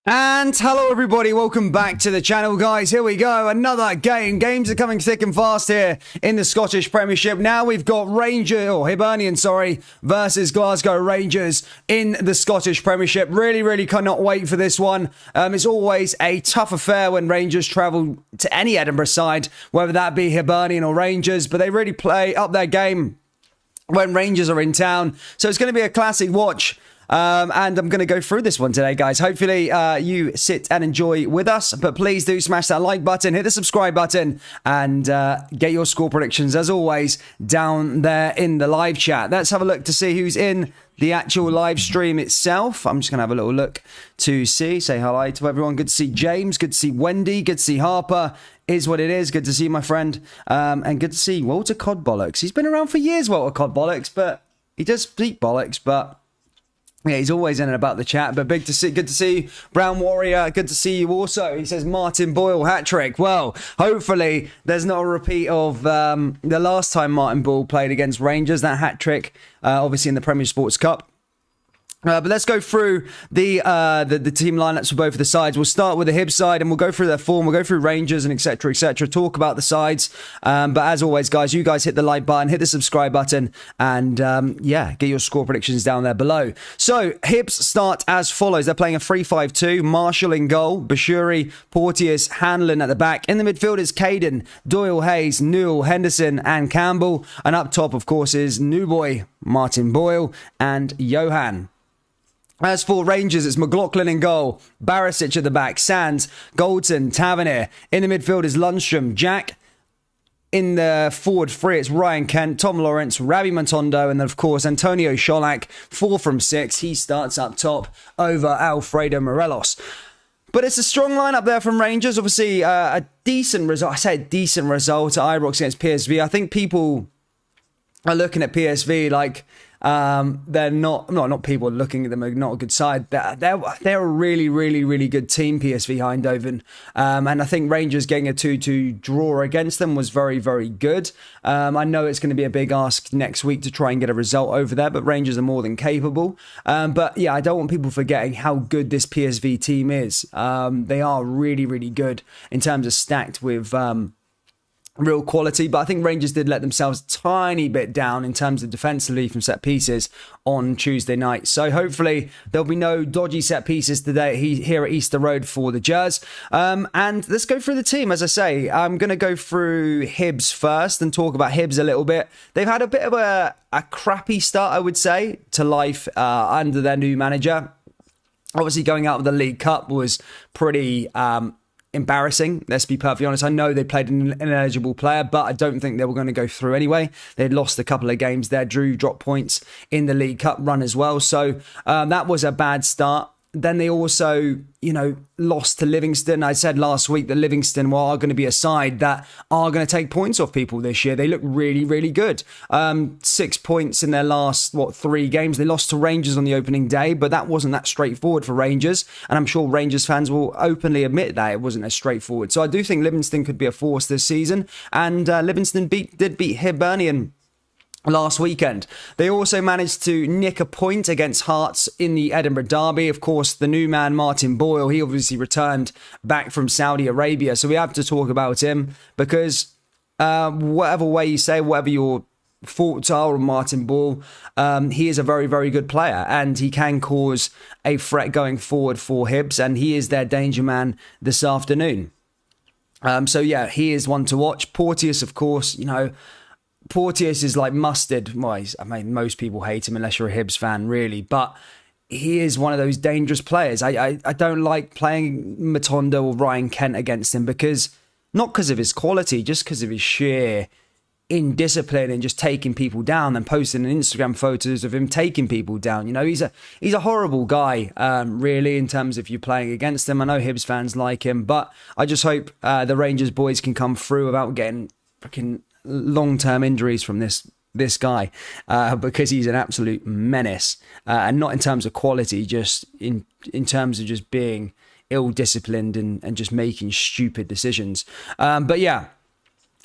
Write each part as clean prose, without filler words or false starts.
And hello everybody, welcome back to the channel, guys. Here we go, another game. Games are coming thick and fast here in the Scottish Premiership. Now we've got Hibernian, versus Glasgow Rangers in the Scottish Premiership. Really cannot wait for this one. It's always a tough affair when Rangers travel to any Edinburgh side, whether that be Hibernian or Rangers, but they really play up their game when Rangers are in town. So it's going to be a classic watch. And I'm going to go through this one today, guys. Hopefully you sit and enjoy with us, but please do smash that like button, hit the subscribe button, and get your score predictions, as always, down there in the live chat. Let's have a look to see who's in the actual live stream itself. I'm just going to have a little look to say hi to everyone. Good to see James, good to see Wendy, good to see Harper. Is what it is. Good to see you, my friend. And good to see Walter Codbollocks. He's been around for years, Walter Codbollocks, but he does speak bollocks, but yeah, he's always in and about the chat. But good to see you, Brown Warrior. Good to see you also. He says Martin Boyle hat-trick. Well, hopefully there's not a repeat of the last time Martin Boyle played against Rangers. That hat-trick, obviously in the Premier Sports Cup. But let's go through the team lineups for both of the sides. We'll start with the Hibs side and we'll go through their form. We'll go through Rangers and etc. Talk about the sides. But as always, guys, you guys hit the like button, hit the subscribe button, and yeah, get your score predictions down there below. So Hibs start as follows. They're playing a 3-5-2. Marshall in goal, Bashuri, Porteous, Hanlon at the back. In the midfield is Caden, Doyle, Hayes, Newell, Henderson, and Campbell. And up top, of course, is New Boy, Martin Boyle, and Johan. As for Rangers, it's McLaughlin in goal, Barisic at the back, Sands, Goldson, Tavernier. In the midfield is Lundstrom, Jack. In the forward three, it's Ryan Kent, Tom Lawrence, Ravi Montondo, and then, of course, Antonio Sholak, 4 from 6. He starts up top over Alfredo Morelos. But it's a strong lineup there from Rangers. Obviously, a decent result. I say a decent result at Ibrox against PSV. I think people are looking at PSV like they're not people looking at them are not a good side. They're a really good team, PSV Eindhoven, and I think Rangers getting a 2-2 draw against them was very good. I know it's going to be a big ask next week to try and get a result over there, but Rangers are more than capable. But yeah, I don't want people forgetting how good this PSV team is. They are really good in terms of stacked with real quality, but I think Rangers did let themselves a tiny bit down in terms of defensively from set pieces on Tuesday night. So hopefully there'll be no dodgy set pieces today here at Easter Road for the Gers. And let's go through the team. As I say, I'm going to go through Hibs first and talk about Hibs a little bit. They've had a bit of a crappy start, I would say, to life under their new manager. Obviously going out of the League Cup was pretty embarrassing, let's be perfectly honest. I know they played an ineligible player, but I don't think they were going to go through anyway. They'd lost a couple of games there. Drew dropped points in the League Cup run as well. So that was a bad start. Then they also, lost to Livingston. I said last week that Livingston are going to be a side that are going to take points off people this year. They look really good. 6 points in their last, 3 games. They lost to Rangers on the opening day, but that wasn't that straightforward for Rangers. And I'm sure Rangers fans will openly admit that it wasn't as straightforward. So I do think Livingston could be a force this season. And Livingston did beat Hibernian last weekend. They also managed to nick a point against Hearts in the Edinburgh derby. Of course, the new man, Martin Boyle, he obviously returned back from Saudi Arabia. So we have to talk about him because whatever way you say, whatever your thoughts are on Martin Boyle, he is a very good player and he can cause a threat going forward for Hibs, and he is their danger man this afternoon. So yeah, he is one to watch. Porteous, of course, Porteous is like mustard. Well, most people hate him unless you're a Hibs fan, really. But he is one of those dangerous players. I don't like playing Matondo or Ryan Kent against him not because of his quality, just because of his sheer indiscipline and just taking people down and posting Instagram photos of him taking people down. He's a horrible guy, really, in terms of you playing against him. I know Hibs fans like him, but I just hope the Rangers boys can come through without getting freaking long-term injuries from this guy, because he's an absolute menace, and not in terms of quality, just in terms of just being ill-disciplined and just making stupid decisions. But yeah,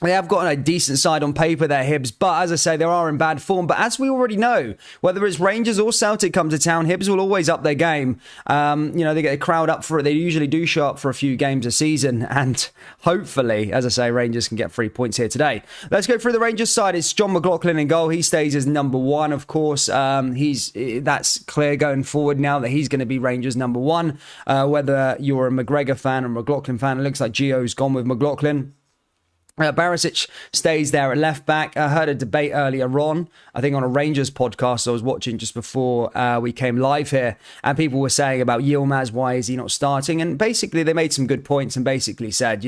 They have got a decent side on paper there, Hibs, but as I say, they are in bad form. But as we already know, whether it's Rangers or Celtic come to town, Hibs will always up their game. They get a crowd up for it. They usually do show up for a few games a season, and hopefully, as I say, Rangers can get 3 points here today. Let's go through the Rangers side. It's John McLaughlin in goal. He stays as number one, of course. That's clear going forward now that he's going to be Rangers number one. Whether you're a McGregor fan or McLaughlin fan, it looks like Gio's gone with McLaughlin. Barisic stays there at left back. I heard a debate earlier on, I think on a Rangers podcast I was watching just before we came live here, and people were saying about Yilmaz, why is he not starting? And basically they made some good points and basically said,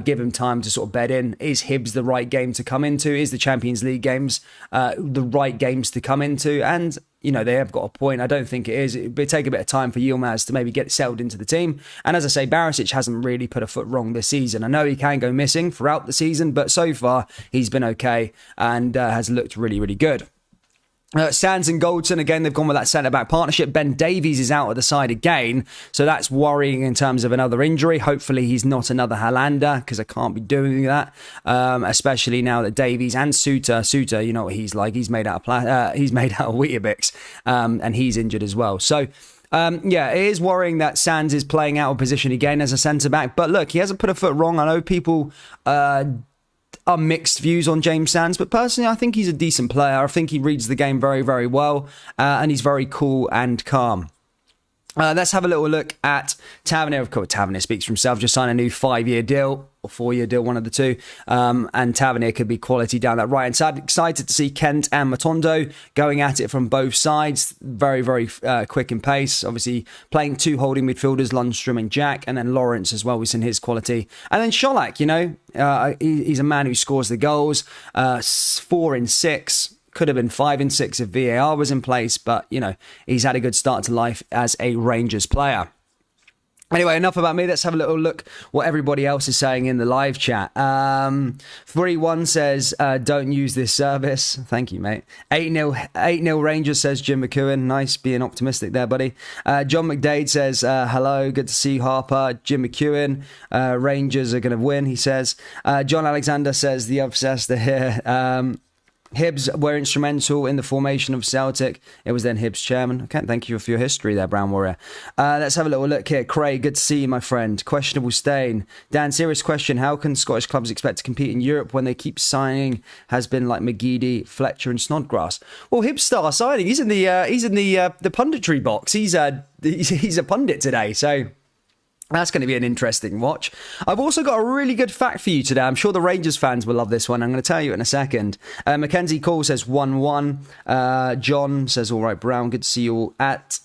give him time to sort of bed in. Is Hibs the right game to come into? Is the Champions League games the right games to come into? And they have got a point. I don't think it is. It would take a bit of time for Yilmaz to maybe get settled into the team. And as I say, Barisic hasn't really put a foot wrong this season. I know he can go missing throughout the season, but so far he's been okay and has looked really, really good. Sands and Goldson, again, they've gone with that centre-back partnership. Ben Davies is out of the side again, so that's worrying in terms of another injury. Hopefully he's not another Halander, because I can't be doing that, especially now that Davies and Suter, you know what he's like, he's made out of Weetabix, and he's injured as well. So, it is worrying that Sands is playing out of position again as a centre-back, but look, he hasn't put a foot wrong. I know people are mixed views on James Sands, but personally I think he's a decent player. I think he reads the game very, very well, and he's very cool and calm. Let's have a little look at Tavernier. Of course, Tavernier speaks for himself. Just signed a new 5-year deal or 4-year deal, one of the two. And Tavernier could be quality down that right hand side. Excited to see Kent and Matondo going at it from both sides. Very, very quick in pace. Obviously, playing two holding midfielders, Lundstrom and Jack, and then Lawrence as well. We've seen his quality. And then Sholak, he's a man who scores the goals. 4 in 6. Could have been 5 in 6 if VAR was in place, but, he's had a good start to life as a Rangers player. Anyway, enough about me. Let's have a little look what everybody else is saying in the live chat. 3-1 says, don't use this service. Thank you, mate. 8-0 Rangers, says Jim McEwen. Nice being optimistic there, buddy. John McDade says, hello, good to see you, Harper. Jim McEwen, Rangers are going to win, he says. John Alexander says, the obsessed are here. Hibs were instrumental in the formation of Celtic. It was then Hibs chairman. Okay, thank you for your history there, Brown Warrior. Let's have a little look here. Craig, good to see you, my friend. Questionable stain. Dan, serious question. How can Scottish clubs expect to compete in Europe when they keep signing has been like McGeady, Fletcher and Snodgrass? Well, Hibs star signing. He's in the punditry box. He's a pundit today, so that's going to be an interesting watch. I've also got a really good fact for you today. I'm sure the Rangers fans will love this one. I'm going to tell you in a second. Mackenzie Cole says 1-1. John says, all right, Brown, good to see you all at.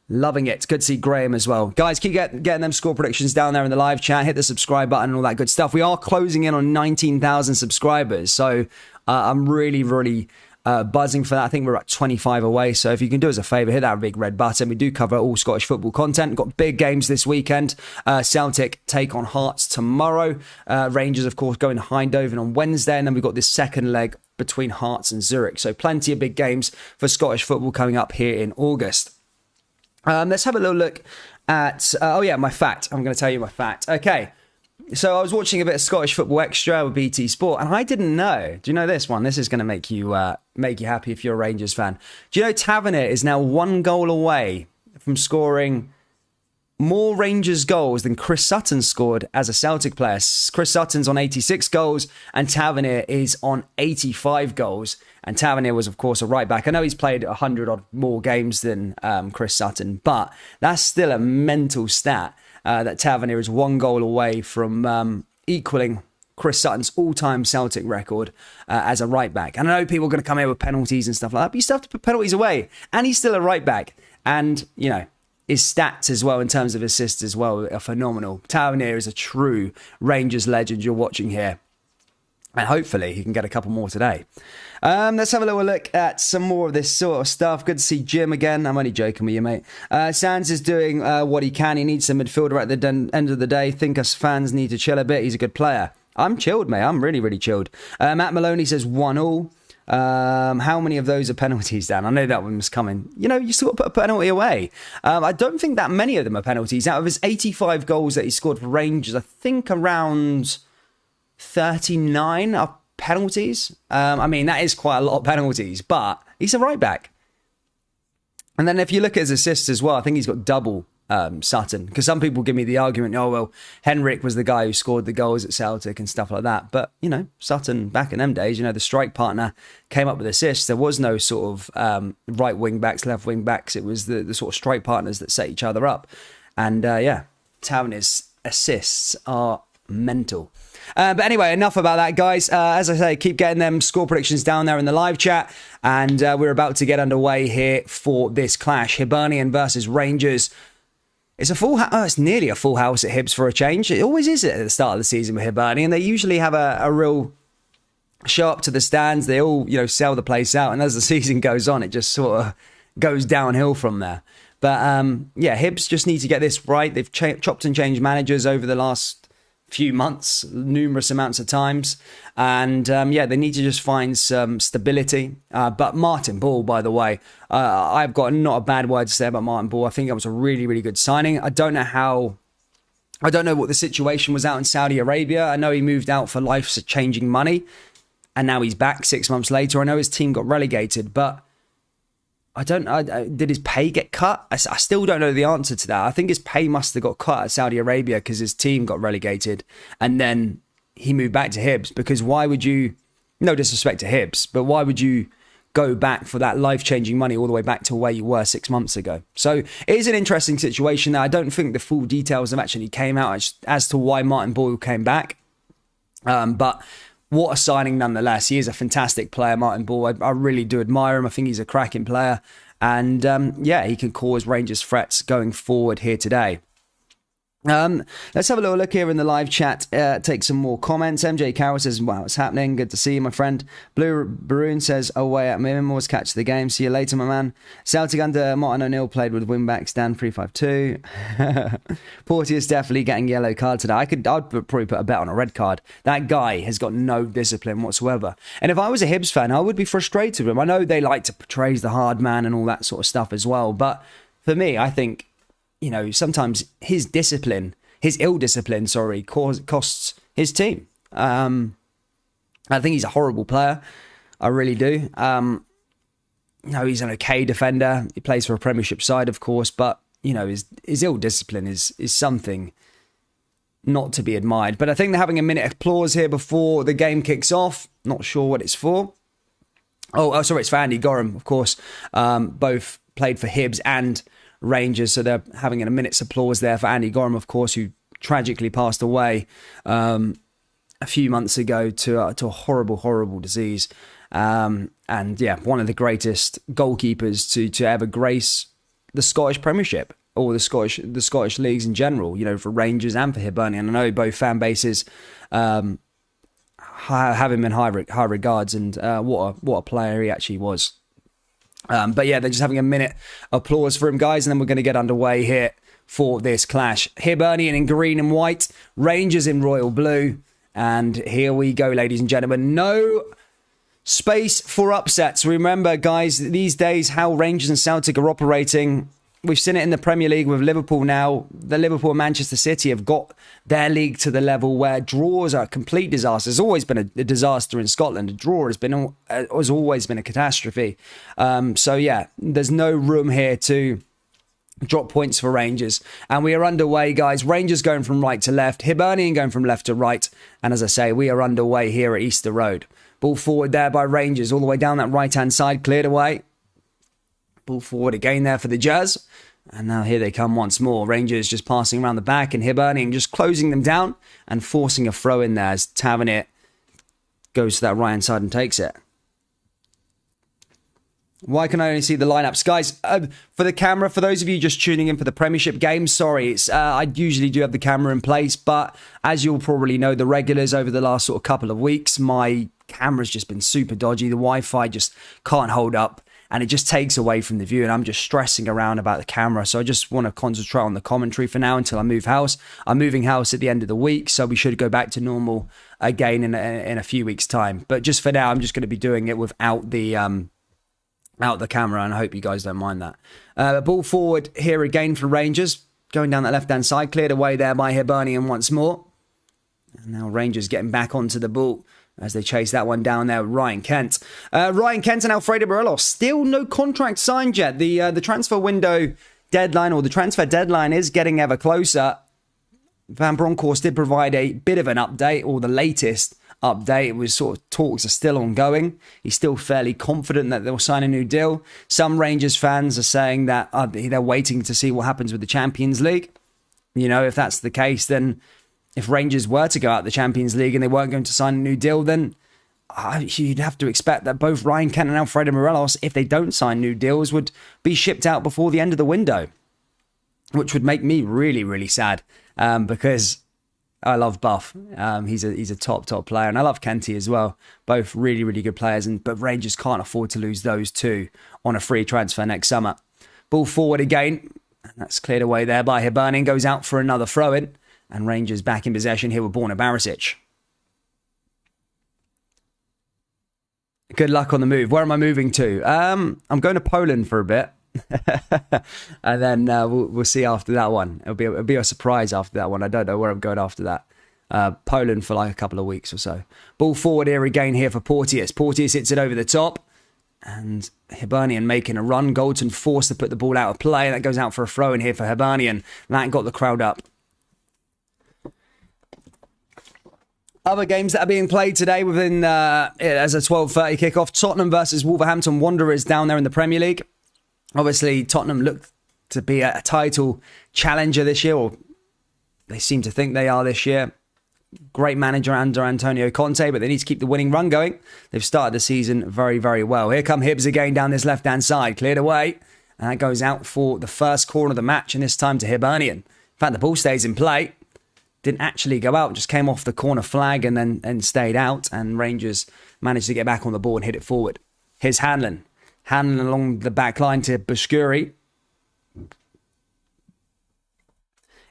Loving it. Good to see Graham as well. Guys, keep getting them score predictions down there in the live chat. Hit the subscribe button and all that good stuff. We are closing in on 19,000 subscribers. So I'm really, really buzzing for that. I think we're at 25 away. So if you can do us a favour, hit that big red button. We do cover all Scottish football content. We've got big games this weekend. Celtic take on Hearts tomorrow. Rangers, of course, going to Eindhoven on Wednesday. And then we've got this second leg between Hearts and Zurich. So plenty of big games for Scottish football coming up here in August. Let's have a little look at, my fact. I'm going to tell you my fact. Okay. So I was watching a bit of Scottish Football Extra with BT Sport, and I didn't know. Do you know this one? This is going to make you happy if you're a Rangers fan. Do you know Tavernier is now 1 goal away from scoring more Rangers goals than Chris Sutton scored as a Celtic player? Chris Sutton's on 86 goals, and Tavernier is on 85 goals. And Tavernier was, of course, a right back. I know he's played 100 odd more games than Chris Sutton, but that's still a mental stat. That Tavernier is 1 goal away from equaling Chris Sutton's all-time Celtic record as a right back. And I know people are going to come here with penalties and stuff like that, but you still have to put penalties away. And he's still a right back. And, his stats as well in terms of assists as well are phenomenal. Tavernier is a true Rangers legend you're watching here. And hopefully he can get a couple more today. Let's have a little look at some more of this sort of stuff. Good to see Jim again. I'm only joking with you, mate. Sands is doing what he can. He needs a midfielder at the end of the day. Think us fans need to chill a bit. He's a good player. I'm chilled, mate. I'm really, really chilled. Matt Maloney says 1-1. How many of those are penalties, Dan? I know that one was coming. You still got to put a penalty away. I don't think that many of them are penalties. Out of his 85 goals that he scored for Rangers, I think around 39 are penalties. I mean, that is quite a lot of penalties, but he's a right back. And then if you look at his assists as well, I think he's got double Sutton. Because some people give me the argument, oh, well, Henrik was the guy who scored the goals at Celtic and stuff like that. But, you know, Sutton, back in them days, you know, the strike partner came up with assists. There was no sort of right wing backs, left wing backs. It was the sort of strike partners that set each other up. And, yeah, Taverniers' assists are mental. But anyway, enough about that, guys. As I say, keep getting them score predictions down there in the live chat. And we're about to get underway here for this clash. Hibernian versus Rangers. It's a full it's nearly a full house at Hibs for a change. It always is at the start of the season with Hibernian. They usually have a real show up to the stands. They all, you know, sell the place out. And as the season goes on, it just sort of goes downhill from there. But yeah, Hibs just need to get this right. They've chopped and changed managers over the last few months, numerous amounts of times, and yeah, they need to just find some stability. But Martin Ball, by the way, I've got not a bad word to say about Martin Ball. I think that was a really, really good signing. I don't know what the situation was out in Saudi Arabia. I know he moved out for life-changing money, and now he's back 6 months later. I know his team got relegated, but did his pay get cut? I still don't know the answer to that. I think his pay must have got cut at Saudi Arabia because his team got relegated and then he moved back to Hibs. Because why would you, no disrespect to Hibs, but why would you go back for that life-changing money all the way back to where you were 6 months ago? So it is an interesting situation there. I don't think the full details have actually came out as to why Martin Boyle came back. But what a signing nonetheless. He is a fantastic player, Martin Ball. I really do admire him. I think he's a cracking player. And yeah, he can cause Rangers threats going forward here today. Let's have a little look here in the live chat. Take some more comments. MJ Carroll says, wow, it's happening. Good to see you, my friend. Blue Baroon says, away at Mimimors, catch the game. See you later, my man. Celtic under Martin O'Neill played with wingbacks. Dan 352. Porteous definitely getting yellow card today. I'd probably put a bet on a red card. That guy has got no discipline whatsoever. And if I was a Hibs fan, I would be frustrated with him. I know they like to portray the hard man and all that sort of stuff as well. But for me, I think, you know, sometimes his ill discipline, costs his team. I think he's a horrible player. I really do. You know, he's an okay defender. He plays for a Premiership side, of course, but, you know, his ill discipline is something not to be admired. But I think they're having a minute applause here before the game kicks off. Not sure what it's for. Oh, sorry, it's for Andy Gorham, of course. Both played for Hibs and Rangers, so they're having a minute's applause there for Andy Gorham, of course, who tragically passed away a few months ago to a horrible disease. And yeah, one of the greatest goalkeepers to ever grace the Scottish Premiership or the Scottish leagues in general. You know, for Rangers and for Hibernian. I know both fan bases have him in high regards, and what a player he actually was. But yeah, they're just having a minute applause for him, guys, and then we're going to get underway here for this clash. Hibernian in green and white, Rangers in royal blue, and here we go, ladies and gentlemen. No space for upsets. Remember, guys, these days how Rangers and Celtic are operating. We've seen it in the Premier League with Liverpool now. The Liverpool and Manchester City have got their league to the level where draws are a complete disaster. There's always been a disaster in Scotland. A draw has always been a catastrophe. So yeah, there's no room here to drop points for Rangers. And we are underway, guys. Rangers going from right to left. Hibernian going from left to right. And as I say, we are underway here at Easter Road. Ball forward there by Rangers. All the way down that right-hand side. Cleared away. Ball forward again there for the Jazz. And now here they come once more. Rangers just passing around the back and Hibernian just closing them down and forcing a throw in there as Tavernier goes to that right-hand side and takes it. Why can I only see the lineups? Guys, for the camera, for those of you just tuning in for the Premiership game, sorry, I usually do have the camera in place, but as you'll probably know, the regulars over the last sort of couple of weeks, my camera's just been super dodgy. The Wi-Fi just can't hold up. And it just takes away from the view, and I'm just stressing around about the camera. So I just want to concentrate on the commentary for now until I move house. I'm moving house at the end of the week, so we should go back to normal again in a few weeks' time. But just for now, I'm just going to be doing it without the camera, and I hope you guys don't mind that. Ball forward here again for Rangers, going down that left-hand side, cleared away there by Hibernian once more. And now Rangers getting back onto the ball as they chase that one down there with Ryan Kent. Ryan Kent and Alfredo Morelos, still no contract signed yet. The transfer window deadline, or the transfer deadline, is getting ever closer. Van Bronckhorst did provide a bit of an update, or the latest update. It was sort of talks are still ongoing. He's still fairly confident that they'll sign a new deal. Some Rangers fans are saying that they're waiting to see what happens with the Champions League. You know, if that's the case, then if Rangers were to go out the Champions League and they weren't going to sign a new deal, then you'd have to expect that both Ryan Kent and Alfredo Morelos, if they don't sign new deals, would be shipped out before the end of the window, which would make me really, really sad. Because I love Buff. He's a top player, and I love Kenty as well. Both really, really good players, but Rangers can't afford to lose those two on a free transfer next summer. Ball forward again, and that's cleared away there by Hibernian. Goes out for another throw-in, and Rangers back in possession here with Borna Barisic. Good luck on the move. Where am I moving to? I'm going to Poland for a bit. And then we'll see after that one. It'll be a surprise after that one. I don't know where I'm going after that. Poland for like a couple of weeks or so. Ball forward here again here for Porteous. Porteous hits it over the top. And Hibernian making a run. Goldson forced to put the ball out of play. That goes out for a throw in here for Hibernian. That got the crowd up. Other games that are being played today within as a 12:30 kickoff. Tottenham versus Wolverhampton Wanderers down there in the Premier League. Obviously, Tottenham look to be a title challenger this year, or they seem to think they are this year. Great manager under Antonio Conte, but they need to keep the winning run going. They've started the season very, very well. Here come Hibs again down this left-hand side. Cleared away. And that goes out for the first corner of the match, and this time to Hibernian. In fact, the ball stays in play. Didn't actually go out, just came off the corner flag and stayed out. And Rangers managed to get back on the ball and hit it forward. Here's Hanlon. Hanlon along the back line to Buskuri.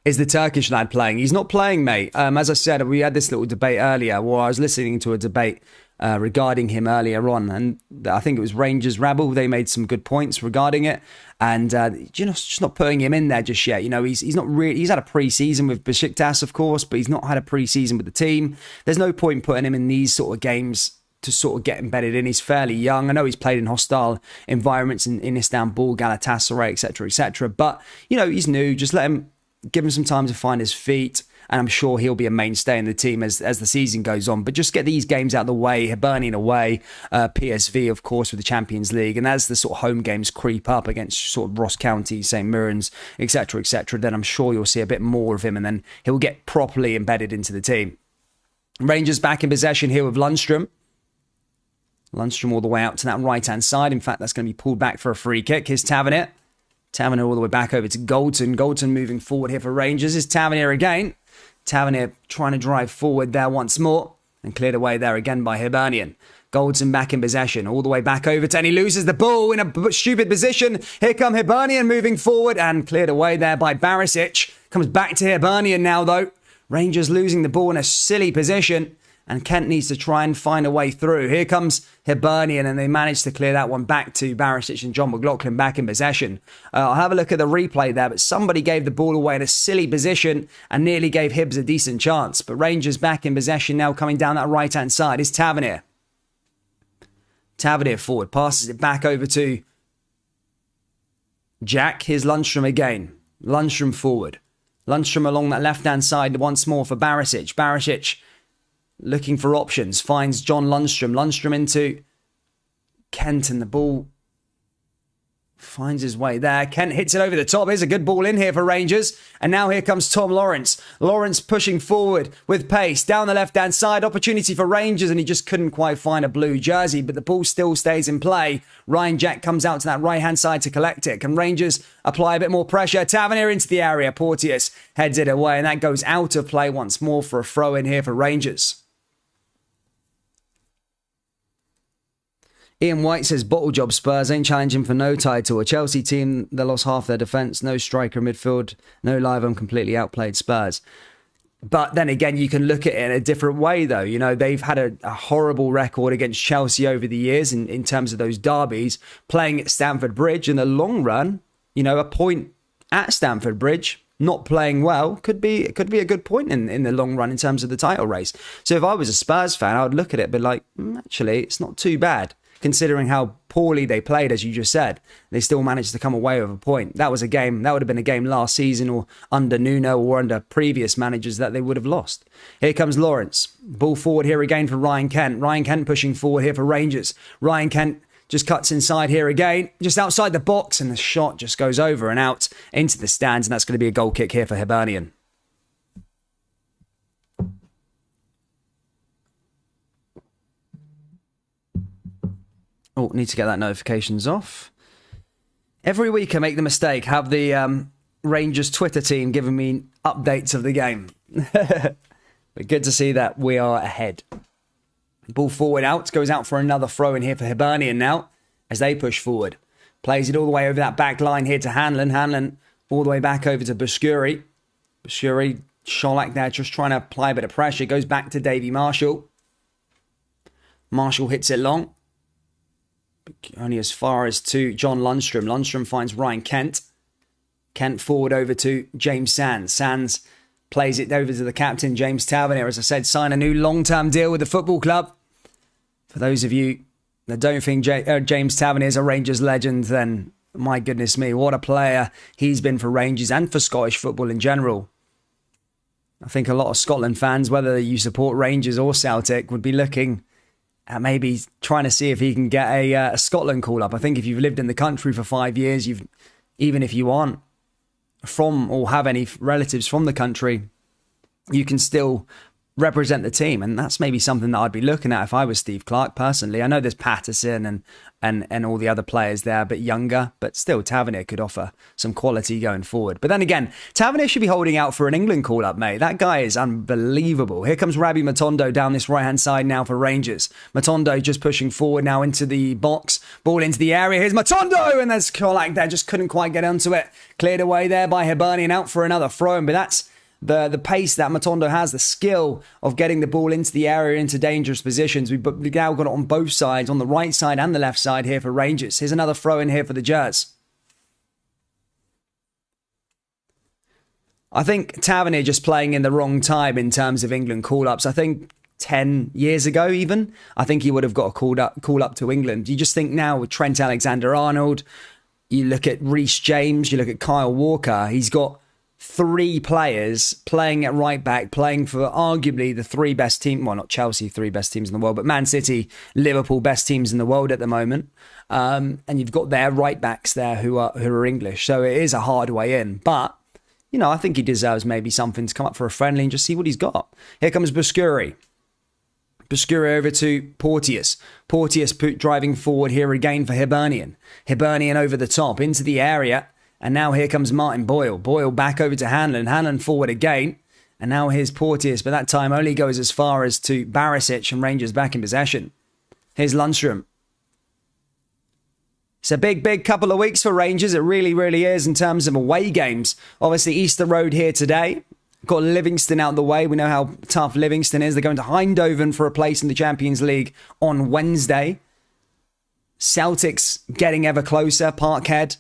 Is the Turkish lad playing? He's not playing, mate. As I said, we had this little debate earlier. Well, I was listening to a debate regarding him earlier on, and I think it was Rangers Rabble. They made some good points regarding it, and just not putting him in there just yet. You know, he's not really. He's had a pre-season with Besiktas, of course, but he's not had a pre-season with the team. There's no point putting him in these sort of games to sort of get embedded in. He's fairly young. I know he's played in hostile environments in Istanbul, Galatasaray, etc., but you know, he's new. Just give him some time to find his feet, and I'm sure he'll be a mainstay in the team as the season goes on. But just get these games out of the way. Hibernian away, PSV, of course, with the Champions League, and as the sort of home games creep up against sort of Ross County, St Mirren's, etc., then I'm sure you'll see a bit more of him, and then he'll get properly embedded into the team. Rangers back in possession here with Lundstrom. Lundstrom all the way out to that right-hand side. In fact, that's going to be pulled back for a free kick. Here's Tavernier. Tavernier all the way back over to Goldson. Goldson moving forward here for Rangers. Is Tavernier again. Tavernier trying to drive forward there once more. And cleared away there again by Hibernian. Goldson back in possession. All the way back over to, and he loses the ball in a stupid position. Here come Hibernian moving forward. And cleared away there by Barisic. Comes back to Hibernian now though. Rangers losing the ball in a silly position. And Kent needs to try and find a way through. Here comes Hibernian, and they managed to clear that one back to Barisic and John McLaughlin back in possession. I'll have a look at the replay there, but somebody gave the ball away in a silly position and nearly gave Hibs a decent chance. But Rangers back in possession now, coming down that right-hand side is Tavernier. Tavernier forward, passes it back over to Jack. Here's Lundstrom again. Lundstrom forward. Lundstrom along that left-hand side once more for Barisic. Barisic looking for options, finds John Lundstrom. Lundstrom into Kent, and the ball finds his way there. Kent hits it over the top. Here's a good ball in here for Rangers. And now here comes Tom Lawrence. Lawrence pushing forward with pace down the left-hand side. Opportunity for Rangers, and he just couldn't quite find a blue jersey, but the ball still stays in play. Ryan Jack comes out to that right-hand side to collect it. Can Rangers apply a bit more pressure? Tavernier into the area. Porteous heads it away, and that goes out of play once more for a throw in here for Rangers. Ian White says, bottle job Spurs ain't challenging for no title. A Chelsea team that lost half their defence, no striker midfield, no live on, completely outplayed Spurs. But then again, you can look at it in a different way, though. You know, they've had a horrible record against Chelsea over the years in terms of those derbies, playing at Stamford Bridge. In the long run, you know, a point at Stamford Bridge not playing well could be a good point in the long run in terms of the title race. So if I was a Spurs fan, I would look at it and be like, actually, it's not too bad. Considering how poorly they played, as you just said, they still managed to come away with a point. That was a game, that would have been a game last season or under Nuno or under previous managers that they would have lost. Here comes Lawrence. Ball forward here again for Ryan Kent. Ryan Kent pushing forward here for Rangers. Ryan Kent just cuts inside here again, just outside the box, and the shot just goes over and out into the stands, and that's going to be a goal kick here for Hibernian. Oh, need to get that notifications off. Every week I make the mistake, have the Rangers Twitter team giving me updates of the game. But good to see that we are ahead. Ball forward out, goes out for another throw in here for Hibernian now, as they push forward. Plays it all the way over that back line here to Hanlon. Hanlon all the way back over to Buskuri. Buskuri, Sholak there just trying to apply a bit of pressure. Goes back to Davy Marshall. Marshall hits it long. Only as far as to John Lundstrom. Lundstrom finds Ryan Kent. Kent forward over to James Sands. Sands plays it over to the captain, James Tavernier. As I said, sign a new long-term deal with the football club. For those of you that don't think James Tavernier is a Rangers legend, then my goodness me, what a player he's been for Rangers and for Scottish football in general. I think a lot of Scotland fans, whether you support Rangers or Celtic, would be looking at maybe trying to see if he can get a Scotland call-up. I think if you've lived in the country for 5 years, even if you aren't from or have any relatives from the country, you can still represent the team. And that's maybe something that I'd be looking at if I was Steve Clarke personally. I know there's Patterson and all the other players there, a bit younger, but still Tavernier could offer some quality going forward. But then again, Tavernier should be holding out for an England call-up, mate. That guy is unbelievable. Here comes Rabbi Matondo down this right-hand side now for Rangers. Matondo just pushing forward now into the box. Ball into the area. Here's Matondo, and there's Kolak there. Just couldn't quite get onto it. Cleared away there by Hibernian, out for another throw-in, but that's the pace that Matondo has, the skill of getting the ball into the area, into dangerous positions. We've now got it on both sides, on the right side and the left side here for Rangers. Here's another throw in here for the Jers. I think Tavernier just playing in the wrong time in terms of England call-ups. I think 10 years ago even, I think he would have got a call up to England. You just think now with Trent Alexander-Arnold, you look at Reece James, you look at Kyle Walker, he's got 3 players playing at right back, playing for arguably the 3 best teams. Well, not Chelsea, 3 best teams in the world, but Man City, Liverpool, best teams in the world at the moment. And you've got their right backs there who are English. So it is a hard way in. But, you know, I think he deserves maybe something to come up for a friendly and just see what he's got. Here comes Buskuri. Buskuri over to Porteous. Porteous driving forward here again for Hibernian. Hibernian over the top into the area. And now here comes Martin Boyle. Boyle back over to Hanlon. Hanlon forward again. And now here's Porteous, but that time only goes as far as to Barisic, and Rangers back in possession. Here's Lundstrom. It's a big couple of weeks for Rangers. It really, really is in terms of away games. Obviously, Easter Road here today. Got Livingston out the way. We know how tough Livingston is. They're going to Eindhoven for a place in the Champions League on Wednesday. Celtics getting ever closer. Parkhead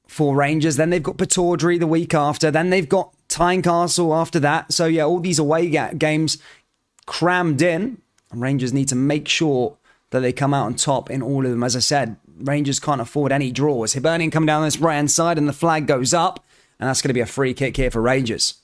for Rangers. Then they've got Pataudry the week after. Then they've got Tynecastle after that. So yeah, all these away games crammed in. And Rangers need to make sure that they come out on top in all of them. As I said, Rangers can't afford any draws. Hibernian coming down this right-hand side and the flag goes up. And that's going to be a free kick here for Rangers.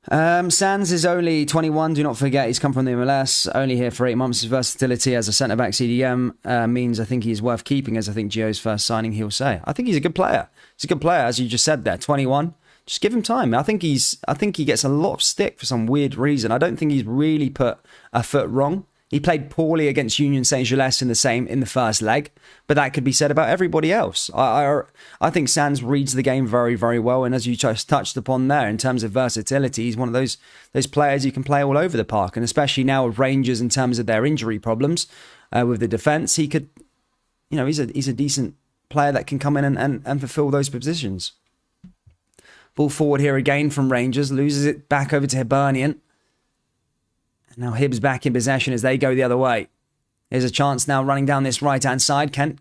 Sands is only 21. Do not forget, he's come from the MLS. Only here for 8 months. His versatility as a centre-back CDM means I think he is worth keeping, as I think Gio's first signing he'll say. I think he's a good player. He's a good player, as you just said there. 21. Just give him time. I think he gets a lot of stick for some weird reason. I don't think he's really put a foot wrong. He played poorly against Union Saint-Gilles in the first leg, but that could be said about everybody else. I think Sands reads the game very, very well, and as you just touched upon there, in terms of versatility, he's one of those players you can play all over the park, and especially now with Rangers in terms of their injury problems with the defence, he could, you know, he's a decent player that can come in and fulfil those positions. Ball forward here again from Rangers, loses it back over to Hibernian. Now Hibs back in possession as they go the other way. There's a chance now running down this right-hand side. Kent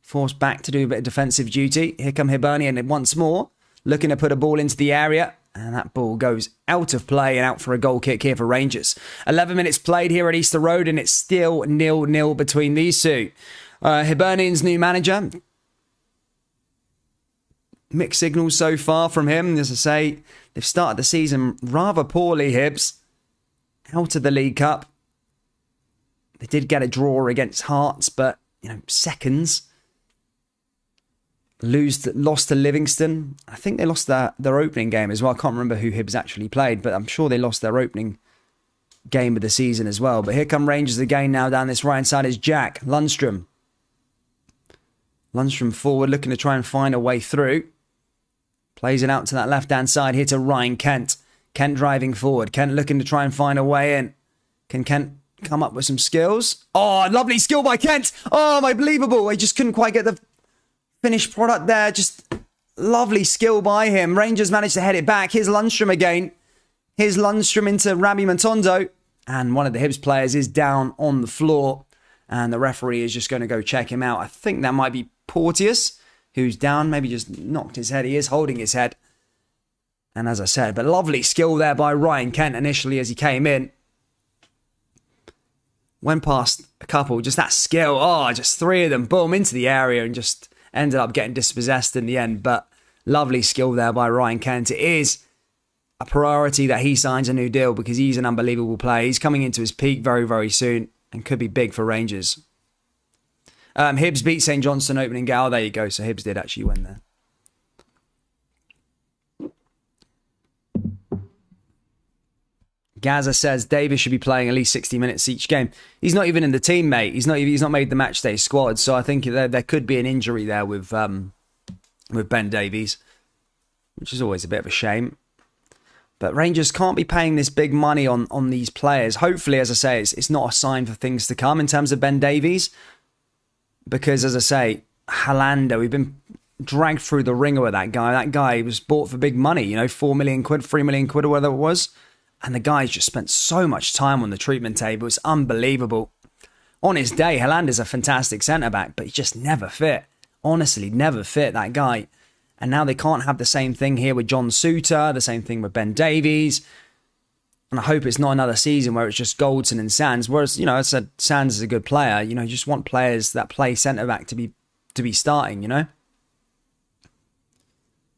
Forced back to do a bit of defensive duty. Here come Hibernian once more, looking to put a ball into the area. And that ball goes out of play and out for a goal kick here for Rangers. 11 minutes played here at Easter Road, and it's still 0-0 between these two. Hibernian's new manager. Mixed signals so far from him. As I say, they've started the season rather poorly, Hibs. Out of the League Cup. They did get a draw against Hearts, but, seconds. Lost to Livingston. I think they lost their opening game as well. I can't remember who Hibs actually played, but I'm sure they lost their opening game of the season as well. But here come Rangers again now. Down this right-hand side is Jack Lundstrom. Lundstrom forward, looking to try and find a way through. Plays it out to that left-hand side here to Ryan Kent. Kent driving forward. Kent looking to try and find a way in. Can Kent come up with some skills? Oh, lovely skill by Kent. Oh, unbelievable. He just couldn't quite get the finished product there. Just lovely skill by him. Rangers managed to head it back. Here's Lundstrom again. Here's Lundstrom into Rabbi Matondo. And one of the Hibs players is down on the floor. And the referee is just going to go check him out. I think that might be Porteous, who's down. Maybe just knocked his head. He is holding his head. And as I said, but lovely skill there by Ryan Kent initially as he came in. Went past a couple. Just that skill. Oh, just three of them. Boom, into the area and just ended up getting dispossessed in the end. But lovely skill there by Ryan Kent. It is a priority that he signs a new deal because he's an unbelievable player. He's coming into his peak very, very soon and could be big for Rangers. Hibs beat St Johnstone opening goal. There you go. So Hibs did actually win there. Gaza says Davis should be playing at least 60 minutes each game. He's not even in the team, mate. He's not made the match day squad. So I think there could be an injury there with Ben Davies, which is always a bit of a shame. But Rangers can't be paying this big money on these players. Hopefully, as I say, it's not a sign for things to come in terms of Ben Davies. Because, as I say, Hollander, we've been dragged through the ringer with that guy. That guy was bought for big money, 4 million quid, 3 million quid or whatever it was. And the guy's just spent so much time on the treatment table. It's unbelievable. On his day, Hollander's a fantastic centre-back, but he just never fit. Honestly, never fit, that guy. And now they can't have the same thing here with John Souttar, the same thing with Ben Davies. And I hope it's not another season where it's just Goldson and Sands. Whereas, I said Sands is a good player. You just want players that play centre-back to be starting,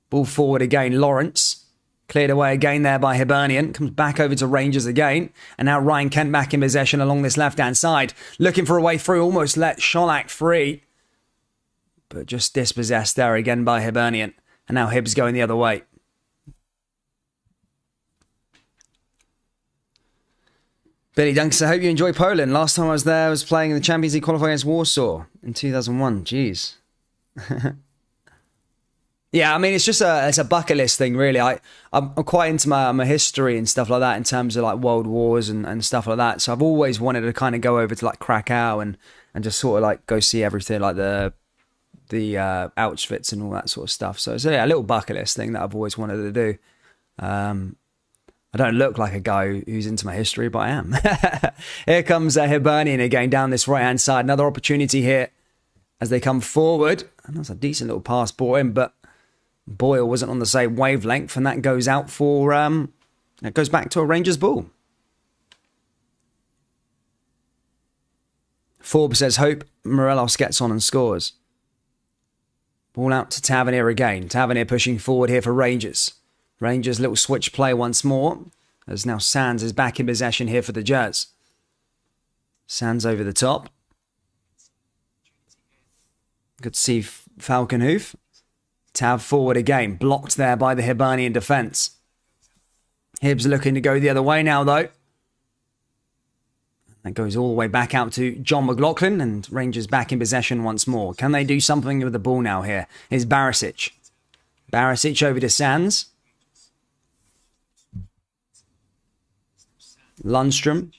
Ball forward again, Lawrence. Cleared away again there by Hibernian. Comes back over to Rangers again. And now Ryan Kent back in possession along this left-hand side. Looking for a way through. Almost let Scholak free. But just dispossessed there again by Hibernian. And now Hibs going the other way. Billy Dunks, I hope you enjoy Poland. Last time I was there, I was playing in the Champions League qualifier against Warsaw in 2001. Jeez. Yeah, I mean, it's just it's a bucket list thing, really. I'm quite into my history and stuff like that in terms of like world wars and stuff like that. So I've always wanted to kind of go over to like Krakow and just sort of like go see everything, like the Auschwitz and all that sort of stuff. So it's a little bucket list thing that I've always wanted to do. I don't look like a guy who's into my history, but I am. Here comes Hibernian again down this right-hand side. Another opportunity here as they come forward. And that's a decent little pass brought in, but Boyle wasn't on the same wavelength, and that goes out for... it goes back to a Rangers ball. Forbes says, hope Morelos gets on and scores. Ball out to Tavernier again. Tavernier pushing forward here for Rangers. Rangers little switch play once more. As now Sands is back in possession here for the Jets. Sands over the top. Good to see Falconhoof. Tav forward again. Blocked there by the Hibernian defence. Hibs looking to go the other way now, though. That goes all the way back out to John McLaughlin, and Rangers back in possession once more. Can they do something with the ball now here? Here's Barisic. Barisic over to Sands. Lundstrom.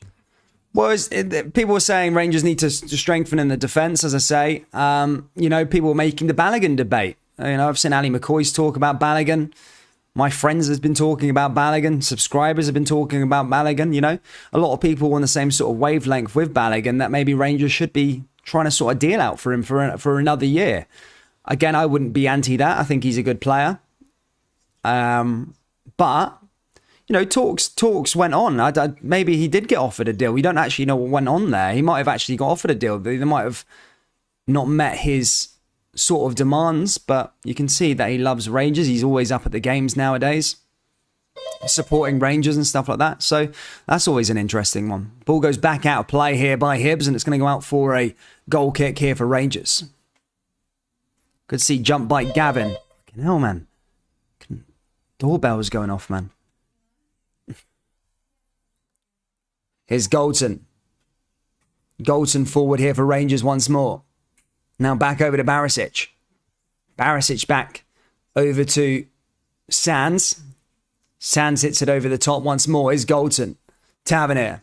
Well, people were saying Rangers need to strengthen in the defence, as I say. People were making the Balogun debate. I've seen Ali McCoy's talk about Balogun. My friends have been talking about Balogun. Subscribers have been talking about Balogun. A lot of people on the same sort of wavelength with Balogun that maybe Rangers should be trying to sort a deal out for him for another year. Again, I wouldn't be anti that. I think he's a good player. But, you know, talks went on. Maybe he did get offered a deal. We don't actually know what went on there. He might have actually got offered a deal. They might have not met his sort of demands, but you can see that he loves Rangers. He's always up at the games nowadays, supporting Rangers and stuff like that. So that's always an interesting one. Ball goes back out of play here by Hibs, and it's going to go out for a goal kick here for Rangers. Good to see jump by Gavin. Fucking hell, man. Doorbell's going off, man. Here's Goldson. Goldson forward here for Rangers once more. Now back over to Barisic. Barisic back over to Sands. Sands hits it over the top once more. Here's Goldson. Tavernier.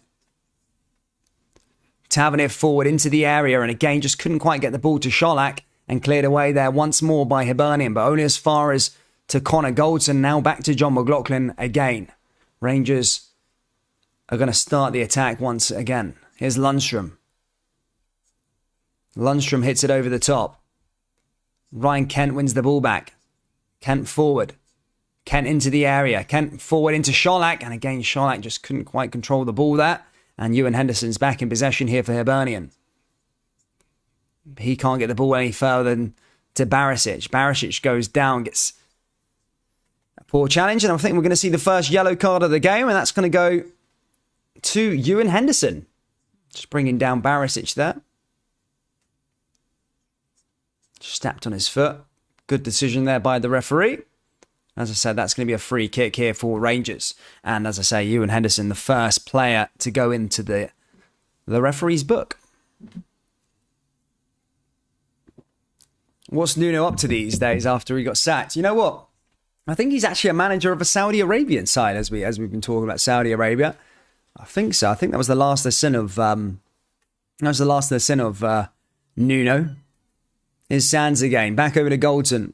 Tavernier forward into the area, and again just couldn't quite get the ball to Sholak, and cleared away there once more by Hibernian, but only as far as to Connor Goldson. Now back to John McLaughlin again. Rangers are going to start the attack once again. Here's Lundstrom. Lundstrom hits it over the top. Ryan Kent wins the ball back. Kent forward. Kent into the area. Kent forward into Sholak. And again, Sholak just couldn't quite control the ball there. And Ewan Henderson's back in possession here for Hibernian. He can't get the ball any further than to Barisic. Barisic goes down, gets a poor challenge. And I think we're going to see the first yellow card of the game. And that's going to go to Ewan Henderson. Just bringing down Barisic there. Stepped on his foot. Good decision there by the referee. As I said, that's going to be a free kick here for Rangers. And as I say, Ewan Henderson, the first player to go into the referee's book. What's Nuno up to these days after he got sacked? You know what? I think he's actually a manager of a Saudi Arabian side, as we've been talking about Saudi Arabia. I think so. I think that was the last sin of Nuno. Here's Sands again. Back over to Goldson.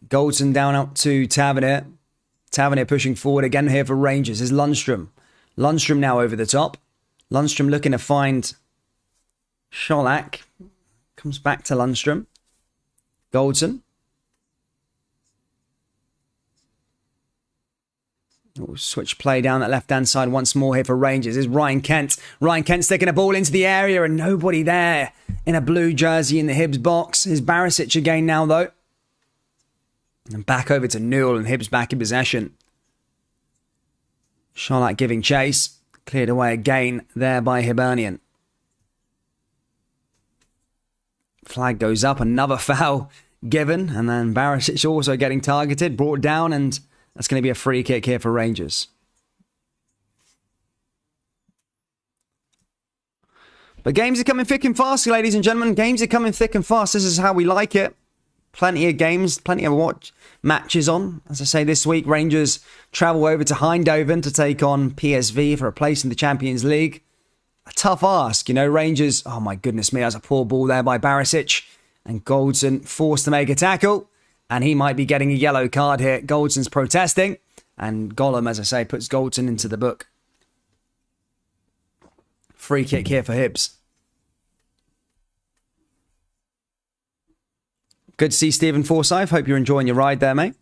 Goldson down up to Tavernier. Tavernier pushing forward again here for Rangers. Here's Lundstrom. Lundstrom now over the top. Lundstrom looking to find Sholak. Comes back to Lundstrom. Goldson. Switch play down that left-hand side once more here for Rangers. Here's Ryan Kent. Ryan Kent sticking a ball into the area and nobody there in a blue jersey in the Hibs box. Here's Barisic again now, though. And back over to Newell, and Hibs back in possession. Sholak giving chase. Cleared away again there by Hibernian. Flag goes up. Another foul given. And then Barisic also getting targeted. Brought down, and that's going to be a free kick here for Rangers. But games are coming thick and fast, ladies and gentlemen. Games are coming thick and fast. This is how we like it. Plenty of games, plenty of watch matches on. As I say, this week, Rangers travel over to Eindhoven to take on PSV for a place in the Champions League. A tough ask, you know. Rangers, oh my goodness me, that's a poor ball there by Barisic. And Goldson forced to make a tackle. And he might be getting a yellow card here. Goldson's protesting. And Gollum, as I say, puts Goldson into the book. Free kick here for Hibs. Good to see Stephen Forsyth. Hope you're enjoying your ride there, mate.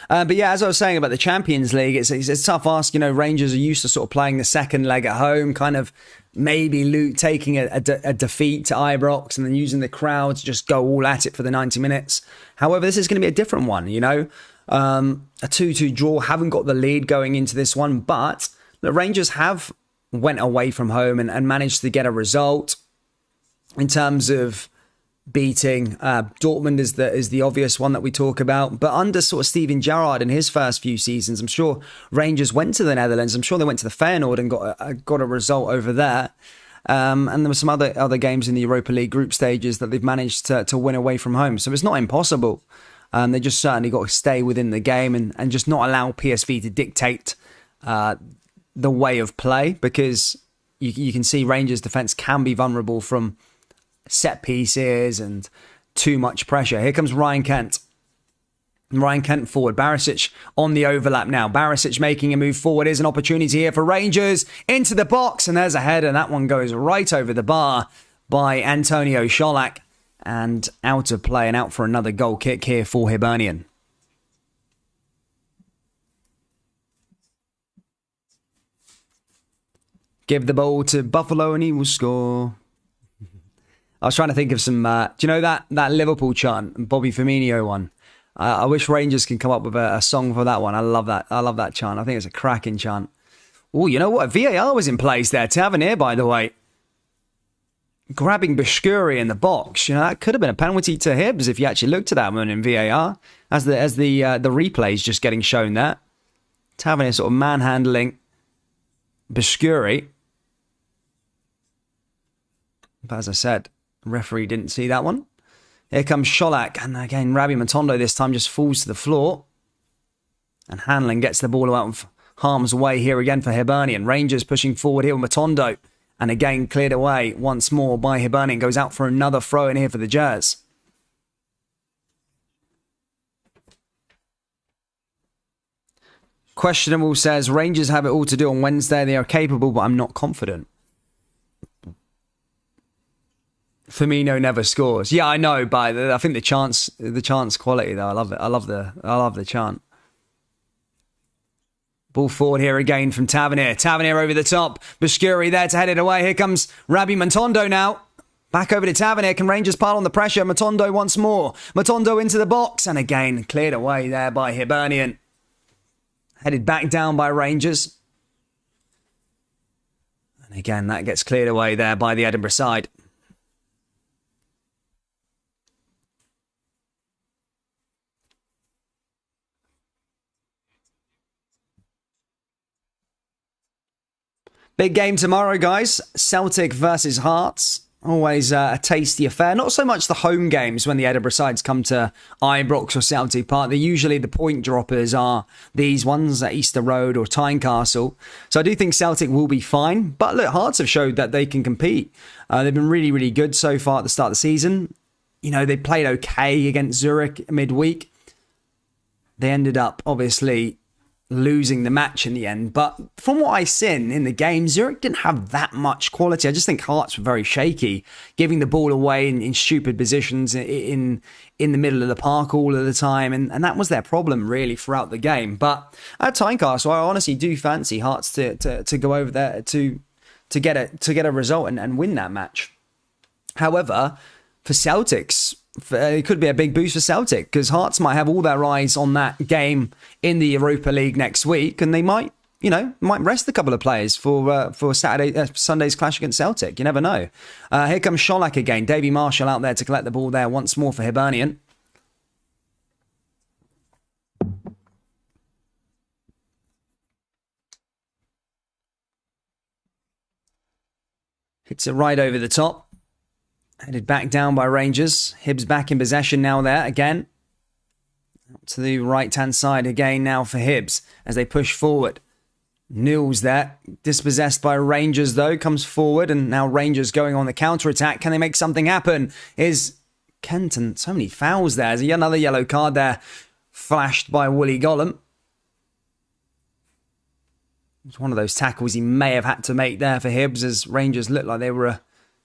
But yeah, as I was saying about the Champions League, it's a tough ask. You know, Rangers are used to sort of playing the second leg at home, kind of maybe taking a defeat to Ibrox and then using the crowd to just go all at it for the 90 minutes. However, this is going to be a different one, you know. A 2-2 draw, haven't got the lead going into this one, but the Rangers have went away from home and managed to get a result in terms of beating Dortmund is the obvious one that we talk about. But under sort of Steven Gerrard in his first few seasons, I'm sure Rangers went to the Netherlands. I'm sure they went to the Feyenoord and got a result over there. And there were some other games in the Europa League group stages that they've managed to win away from home. So it's not impossible. They just certainly got to stay within the game and just not allow PSV to dictate the way of play, because you can see Rangers' defence can be vulnerable from set pieces and too much pressure. Here comes Ryan Kent. Ryan Kent forward. Barisic on the overlap now. Barisic making a move forward. Here's an opportunity here for Rangers. Into the box, and there's a header, and that one goes right over the bar by Antonio Sholak. And out of play and out for another goal kick here for Hibernian. Give the ball to Buffalo and he will score. I was trying to think of some... do you know that Liverpool chant? Bobby Firmino one. I wish Rangers can come up with a song for that one. I love that. I love that chant. I think it's a cracking chant. Oh, you know what? VAR was in place there. Tavernier, by the way. Grabbing Bashkuri in the box. You know, that could have been a penalty to Hibs if you actually looked at that one in VAR. As the replay's just getting shown there. Tavernier sort of manhandling Bashkuri. But as I said, the referee didn't see that one. Here comes Sholak. And again, Rabbi Matondo this time just falls to the floor. And Hanlon gets the ball out of harm's way here again for Hibernian. Rangers pushing forward here with Matondo. And again, cleared away once more by Hibernian. Goes out for another throw in here for the Jazz. Questionable says, Rangers have it all to do on Wednesday. They are capable, but I'm not confident. Firmino never scores. Yeah, I know, but I think the chance quality though, I love it. I love the chant. Ball forward here again from Tavernier. Tavernier over the top. Bashkuri there to head it away. Here comes Rabbi Matondo now. Back over to Tavernier. Can Rangers pile on the pressure? Matondo once more. Matondo into the box. And again, cleared away there by Hibernian. Headed back down by Rangers. And again, that gets cleared away there by the Edinburgh side. Big game tomorrow, guys. Celtic versus Hearts. Always a tasty affair. Not so much the home games when the Edinburgh sides come to Ibrox or Celtic Park. They're usually the point droppers are these ones at Easter Road or Tynecastle. So I do think Celtic will be fine. But look, Hearts have showed that they can compete. They've been really, really good so far at the start of the season. You know, they played okay against Zurich midweek. They ended up, obviously, losing the match in the end. But from what I've seen in the game, Zurich didn't have that much quality. I just think Hearts were very shaky, giving the ball away in stupid positions in the middle of the park all of the time. And that was their problem, really, throughout the game. But at Tynecastle, I honestly do fancy Hearts to go over there to get a result and win that match. However, for Celtics, it could be a big boost for Celtic because Hearts might have all their eyes on that game in the Europa League next week, and they might rest a couple of players for Sunday's clash against Celtic. You never know. Here comes Sholak again. Davy Marshall out there to collect the ball there once more for Hibernian. Hits it right over the top. Headed back down by Rangers. Hibs back in possession now there again. Out to the right-hand side again now for Hibs as they push forward. Newell's there. Dispossessed by Rangers though. Comes forward and now Rangers going on the counter-attack. Can they make something happen? Is Kenton. So many fouls there. There's another yellow card there. Flashed by Wooly Gollum. It's one of those tackles he may have had to make there for Hibs as Rangers looked like they were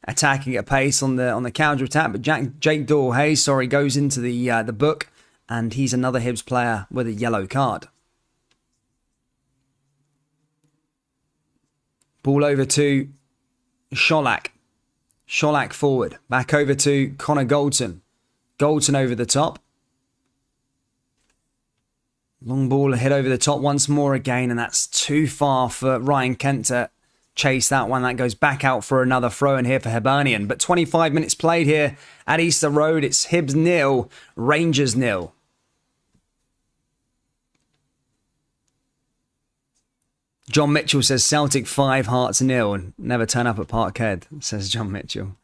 attacking at pace on the counter attack, but Jake Doyle-Hayes, goes into the book, and he's another Hibs player with a yellow card. Ball over to Sholak. Sholak forward. Back over to Connor Goldson. Goldson over the top. Long ball hit over the top once more again, and that's too far for Ryan Kent to chase that one. That goes back out for another throw in here for Hibernian. But 25 minutes played here at Easter Road. It's Hibs 0, Rangers 0. John Mitchell says Celtic 5, Hearts 0, and never turn up at Parkhead, says John Mitchell.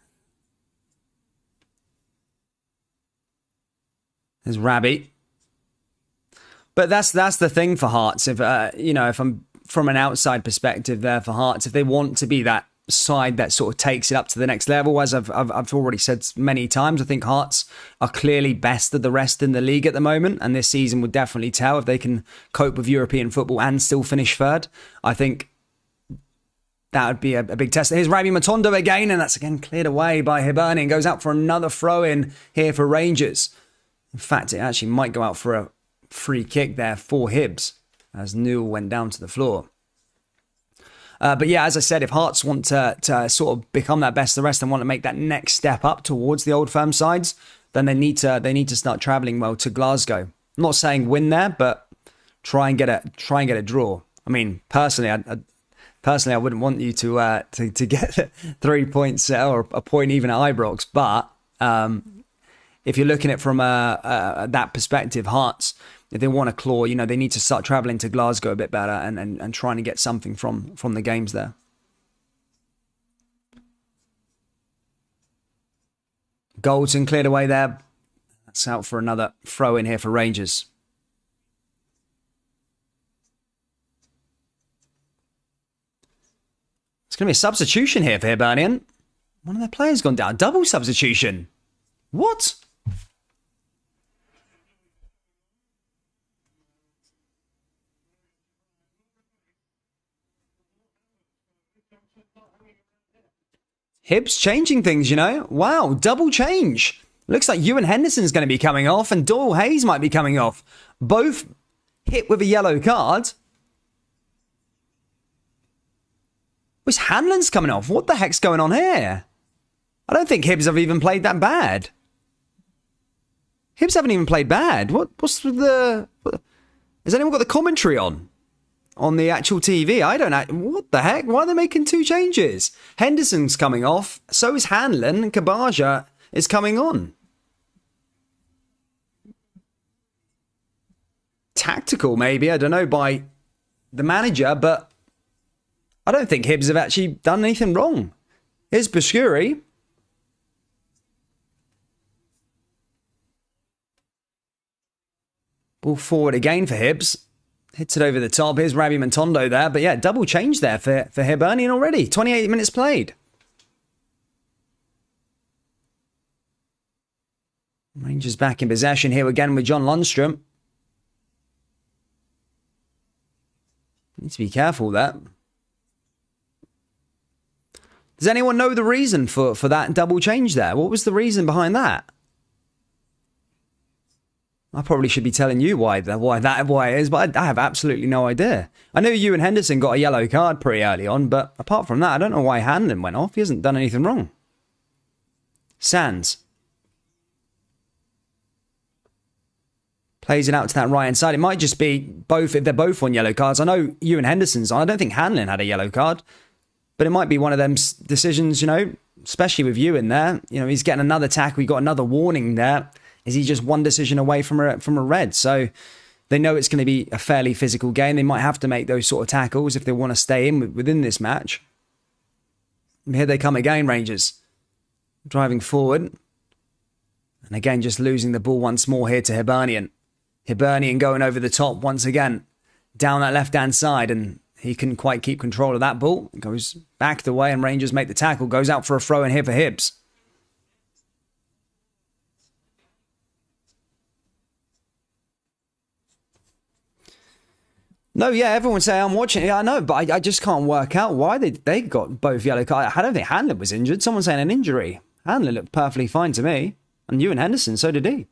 There's Rabbi. But that's the thing for Hearts. If if I'm from an outside perspective there for Hearts, if they want to be that side that sort of takes it up to the next level, as I've already said many times, I think Hearts are clearly best of the rest in the league at the moment, and this season would definitely tell if they can cope with European football and still finish third. I think that would be a big test. Here's Rabi Matondo again, and that's again cleared away by Hibernian. Goes out for another throw-in here for Rangers. In fact, it actually might go out for a free kick there for Hibs as Newell went down to the floor. But yeah, as I said, if Hearts want to sort of become that best of the rest and want to make that next step up towards the Old Firm sides, then they need to start travelling well to Glasgow. I'm not saying win there, but try and get a draw. I mean, personally, I wouldn't want you to get 3 points or a point even at Ibrox, but if you're looking at it from that perspective, Hearts, if they want to claw, they need to start travelling to Glasgow a bit better and trying to get something from the games there. Goldson cleared away there. That's out for another throw in here for Rangers. It's going to be a substitution here for Hibernian. One of their players gone down. Double substitution. What? Hibs changing things, Wow, double change. Looks like Ewan Henderson's going to be coming off and Doyle Hayes might be coming off. Both hit with a yellow card. Was Hanlon's coming off? What the heck's going on here? I don't think Hibs have even played that bad. Hibs haven't even played bad. What's the... Has anyone got the commentary on the actual TV? I don't know. What the heck? Why are they making two changes? Henderson's coming off. So is Hanlon. And Kabaja is coming on. Tactical, maybe. I don't know, by the manager, but I don't think Hibs have actually done anything wrong. Here's Bascuri. Ball forward again for Hibs. Hits it over the top. Here's Rabi Matondo there. But yeah, double change there for Hibernian already. 28 minutes played. Rangers back in possession here again with John Lundstrom. Need to be careful there. Does anyone know the reason for that double change there? What was the reason behind that? I probably should be telling you why it is, but I have absolutely no idea. I know Ewan Henderson got a yellow card pretty early on, but apart from that, I don't know why Hanlon went off. He hasn't done anything wrong. Sands. Plays it out to that right-hand side. It might just be both, if they're both on yellow cards. I know Ewan Henderson's on. I don't think Hanlon had a yellow card, but it might be one of them decisions, especially with Ewan there. He's getting another tackle. He got another warning there. Is he just one decision away from a red? So they know it's going to be a fairly physical game. They might have to make those sort of tackles if they want to stay within this match. And here they come again, Rangers. Driving forward. And again, just losing the ball once more here to Hibernian. Hibernian going over the top once again. Down that left-hand side. And he couldn't quite keep control of that ball. It goes back the way and Rangers make the tackle. Goes out for a throw in here for Hibs. No, yeah, everyone say I'm watching it. Yeah, I know, but I just can't work out why they got both yellow cards. I don't think Hanlon was injured. Someone's saying an injury. Hanlon looked perfectly fine to me. And Ewan Henderson, so did he.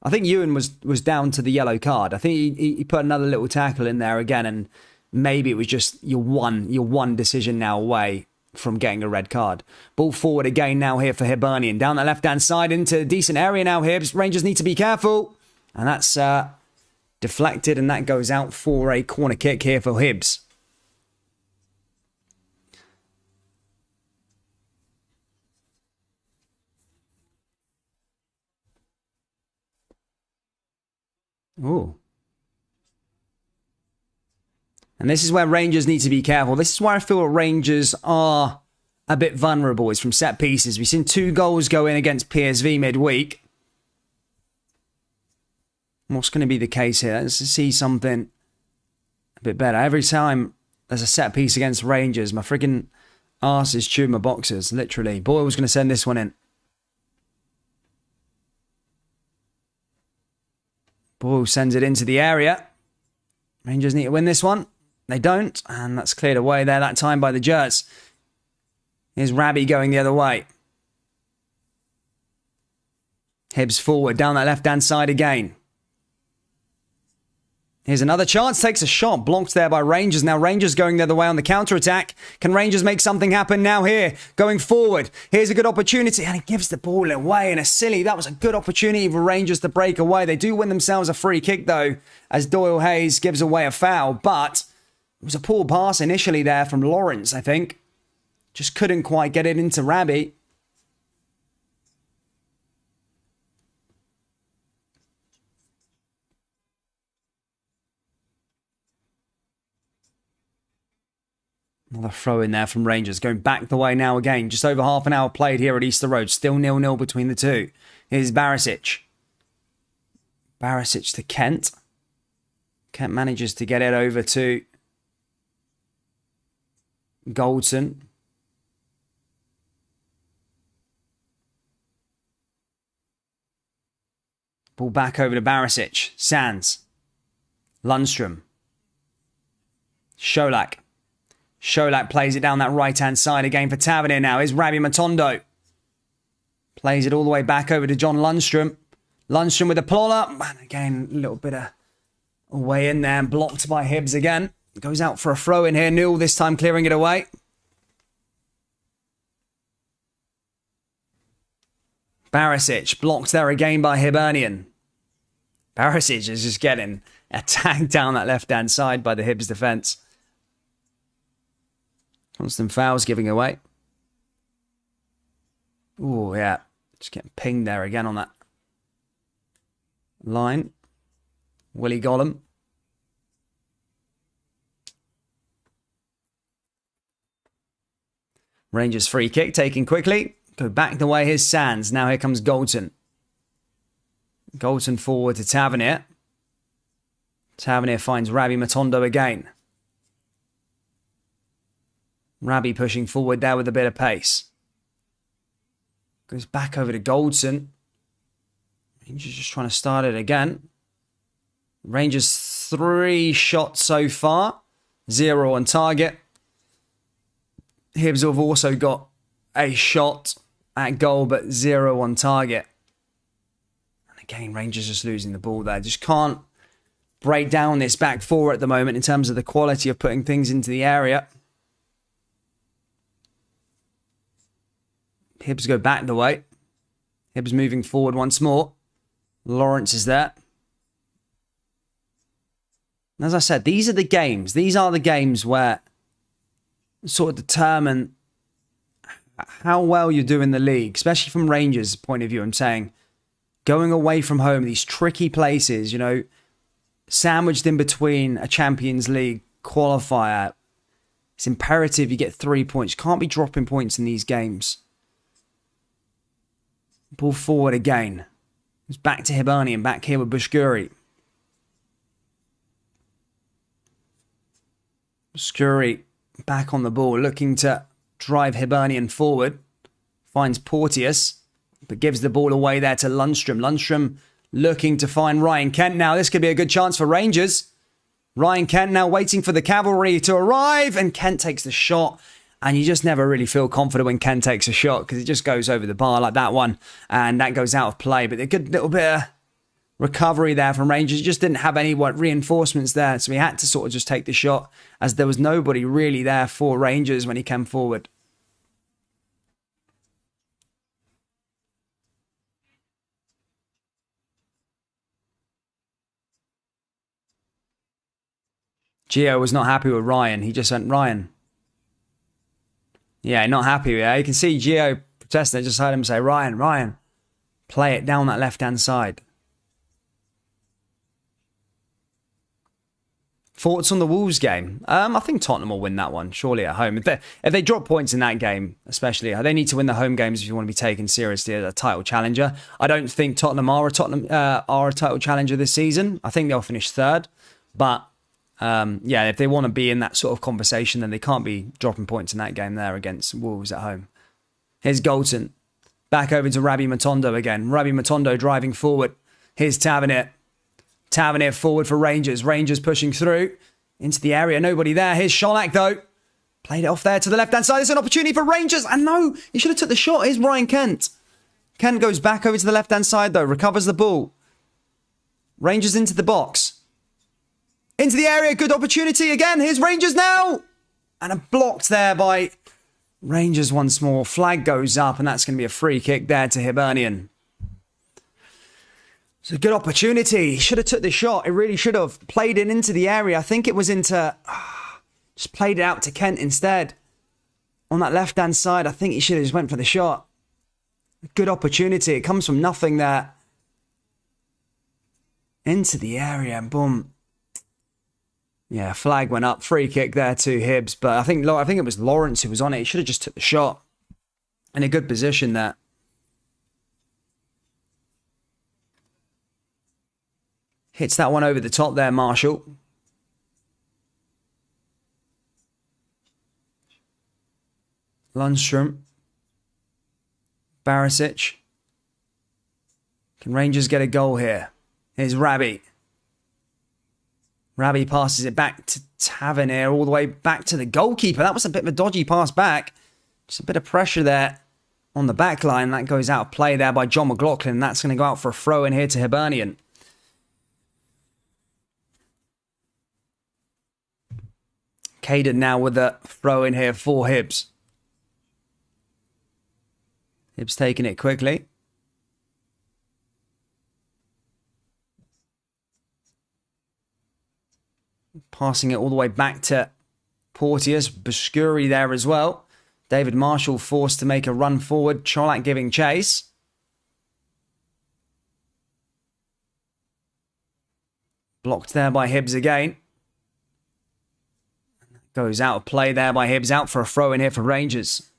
I think Ewan was down to the yellow card. I think he put another little tackle in there again, and maybe it was just your one decision now away from getting a red card. Ball forward again now here for Hibernian. Down the left-hand side into a decent area now, Hibs. Rangers need to be careful. And that's... deflected, and that goes out for a corner kick here for Hibs. Ooh. And this is where Rangers need to be careful. This is where I feel Rangers are a bit vulnerable. It's from set pieces. We've seen 2 goals go in against PSV midweek. What's going to be the case here? Let's see something a bit better. Every time there's a set piece against Rangers, my freaking arse is chewing my boxers, literally. Boyle's going to send this one in. Boyle sends it into the area. Rangers need to win this one. They don't, and that's cleared away there that time by the Jers. Here's Rabbi going the other way. Hibs forward, down that left-hand side again. Here's another chance, takes a shot, blocked there by Rangers. Now Rangers going the other way on the counter-attack. Can Rangers make something happen now here? Going forward, here's a good opportunity, and he gives the ball away in a silly. That was a good opportunity for Rangers to break away. They do win themselves a free kick though, as Doyle Hayes gives away a foul, but it was a poor pass initially there from Lawrence, I think. Just couldn't quite get it into Rabbi. Another throw in there from Rangers. Going back the way now again. Just over half an hour played here at Easter Road. Still 0-0 between the two. Here's Barisic. Barisic to Kent. Kent manages to get it over to Goldson. Ball back over to Barisic. Sands. Lundstrom. Sholak. Sholak plays it down that right-hand side again for Tavernier now. Here's Rabbi Matondo. Plays it all the way back over to John Lundstrom. Lundstrom with a pull-up. And again, a little bit of way in there and blocked by Hibs again. Goes out for a throw in here. Newell this time clearing it away. Barisic blocked there again by Hibernian. Barisic is just getting attacked down that left-hand side by the Hibs defence. Constant fouls giving away. Oh, yeah. Just getting pinged there again on that line. Willie Gollum. Rangers free kick taken quickly. Go back the way. Here's Sands. Now here comes Goldson. Goldson forward to Tavernier. Tavernier finds Rabbi Matondo again. Rabbi pushing forward there with a bit of pace. Goes back over to Goldson. Rangers just trying to start it again. Rangers 3 shots so far. 0 on target. Hibs have also got a shot at goal, but 0 on target. And again, Rangers just losing the ball there. Just can't break down this back four at the moment in terms of the quality of putting things into the area. Hibs go back the way. Hibs moving forward once more. Lawrence is there. As I said, these are the games. These are the games where sort of determine how well you do in the league, especially from Rangers' point of view. I'm saying going away from home, these tricky places, you know, sandwiched in between a Champions League qualifier. It's imperative you get 3 points. You can't be dropping points in these games. Ball forward again. It's back to Hibernian, back here with Bushguri. Bushguri back on the ball, looking to drive Hibernian forward. Finds Porteous, but gives the ball away there to Lundstrom. Lundstrom looking to find Ryan Kent now. This could be a good chance for Rangers. Ryan Kent now waiting for the cavalry to arrive, and Kent takes the shot. And you just never really feel confident when Ken takes a shot because it just goes over the bar like that one. And that goes out of play. But a good little bit of recovery there from Rangers. Just didn't have any reinforcements there. So he had to sort of just take the shot as there was nobody really there for Rangers when he came forward. Gio was not happy with Ryan. He just went, Ryan. Yeah, not happy with it. You can see Gio protesting. I just heard him say, Ryan, play it down that left-hand side. Thoughts on the Wolves game? I think Tottenham will win that one, surely at home. If they drop points in that game, especially, they need to win the home games if you want to be taken seriously as a title challenger. I don't think Tottenham are a title challenger this season. I think they'll finish third. But yeah, if they want to be in that sort of conversation, then they can't be dropping points in that game there against Wolves at home. Here's Goldson. Back over to Rabbi Matondo again. Rabbi Matondo driving forward. Here's Tavernier. Tavernier forward for Rangers. Rangers pushing through. Into the area, nobody there. Here's Sholak, though. Played it off there to the left-hand side. There's an opportunity for Rangers. And no, he should have took the shot. Here's Ryan Kent. Kent goes back over to the left-hand side, though. Recovers the ball. Rangers into the box. Into the area. Good opportunity again. Here's Rangers now. And a blocked there by Rangers once more. Flag goes up, and that's going to be a free kick there to Hibernian. It's a good opportunity. He should have took the shot. It really should have. Played it into the area. I think it was into... just played it out to Kent instead. On that left-hand side, I think he should have just went for the shot. A good opportunity. It comes from nothing there. Into the area, and boom. Yeah, flag went up. Free kick there to Hibs. But I think it was Lawrence who was on it. He should have just took the shot. In a good position there. Hits that one over the top there, Marshall. Lundstrom. Barisic. Can Rangers get a goal here? Here's Rabi. Rabi passes it back to Tavernier, all the way back to the goalkeeper. That was a bit of a dodgy pass back. Just a bit of pressure there on the back line. That goes out of play there by John McLaughlin. That's going to go out for a throw in here to Hibernian. Caden now with the throw in here for Hibs. Hibs taking it quickly. Passing it all the way back to Porteous. Bashkuri there as well. David Marshall forced to make a run forward. Cholak giving chase. Blocked there by Hibs again. Goes out of play there by Hibs. Out for a throw in here for Rangers.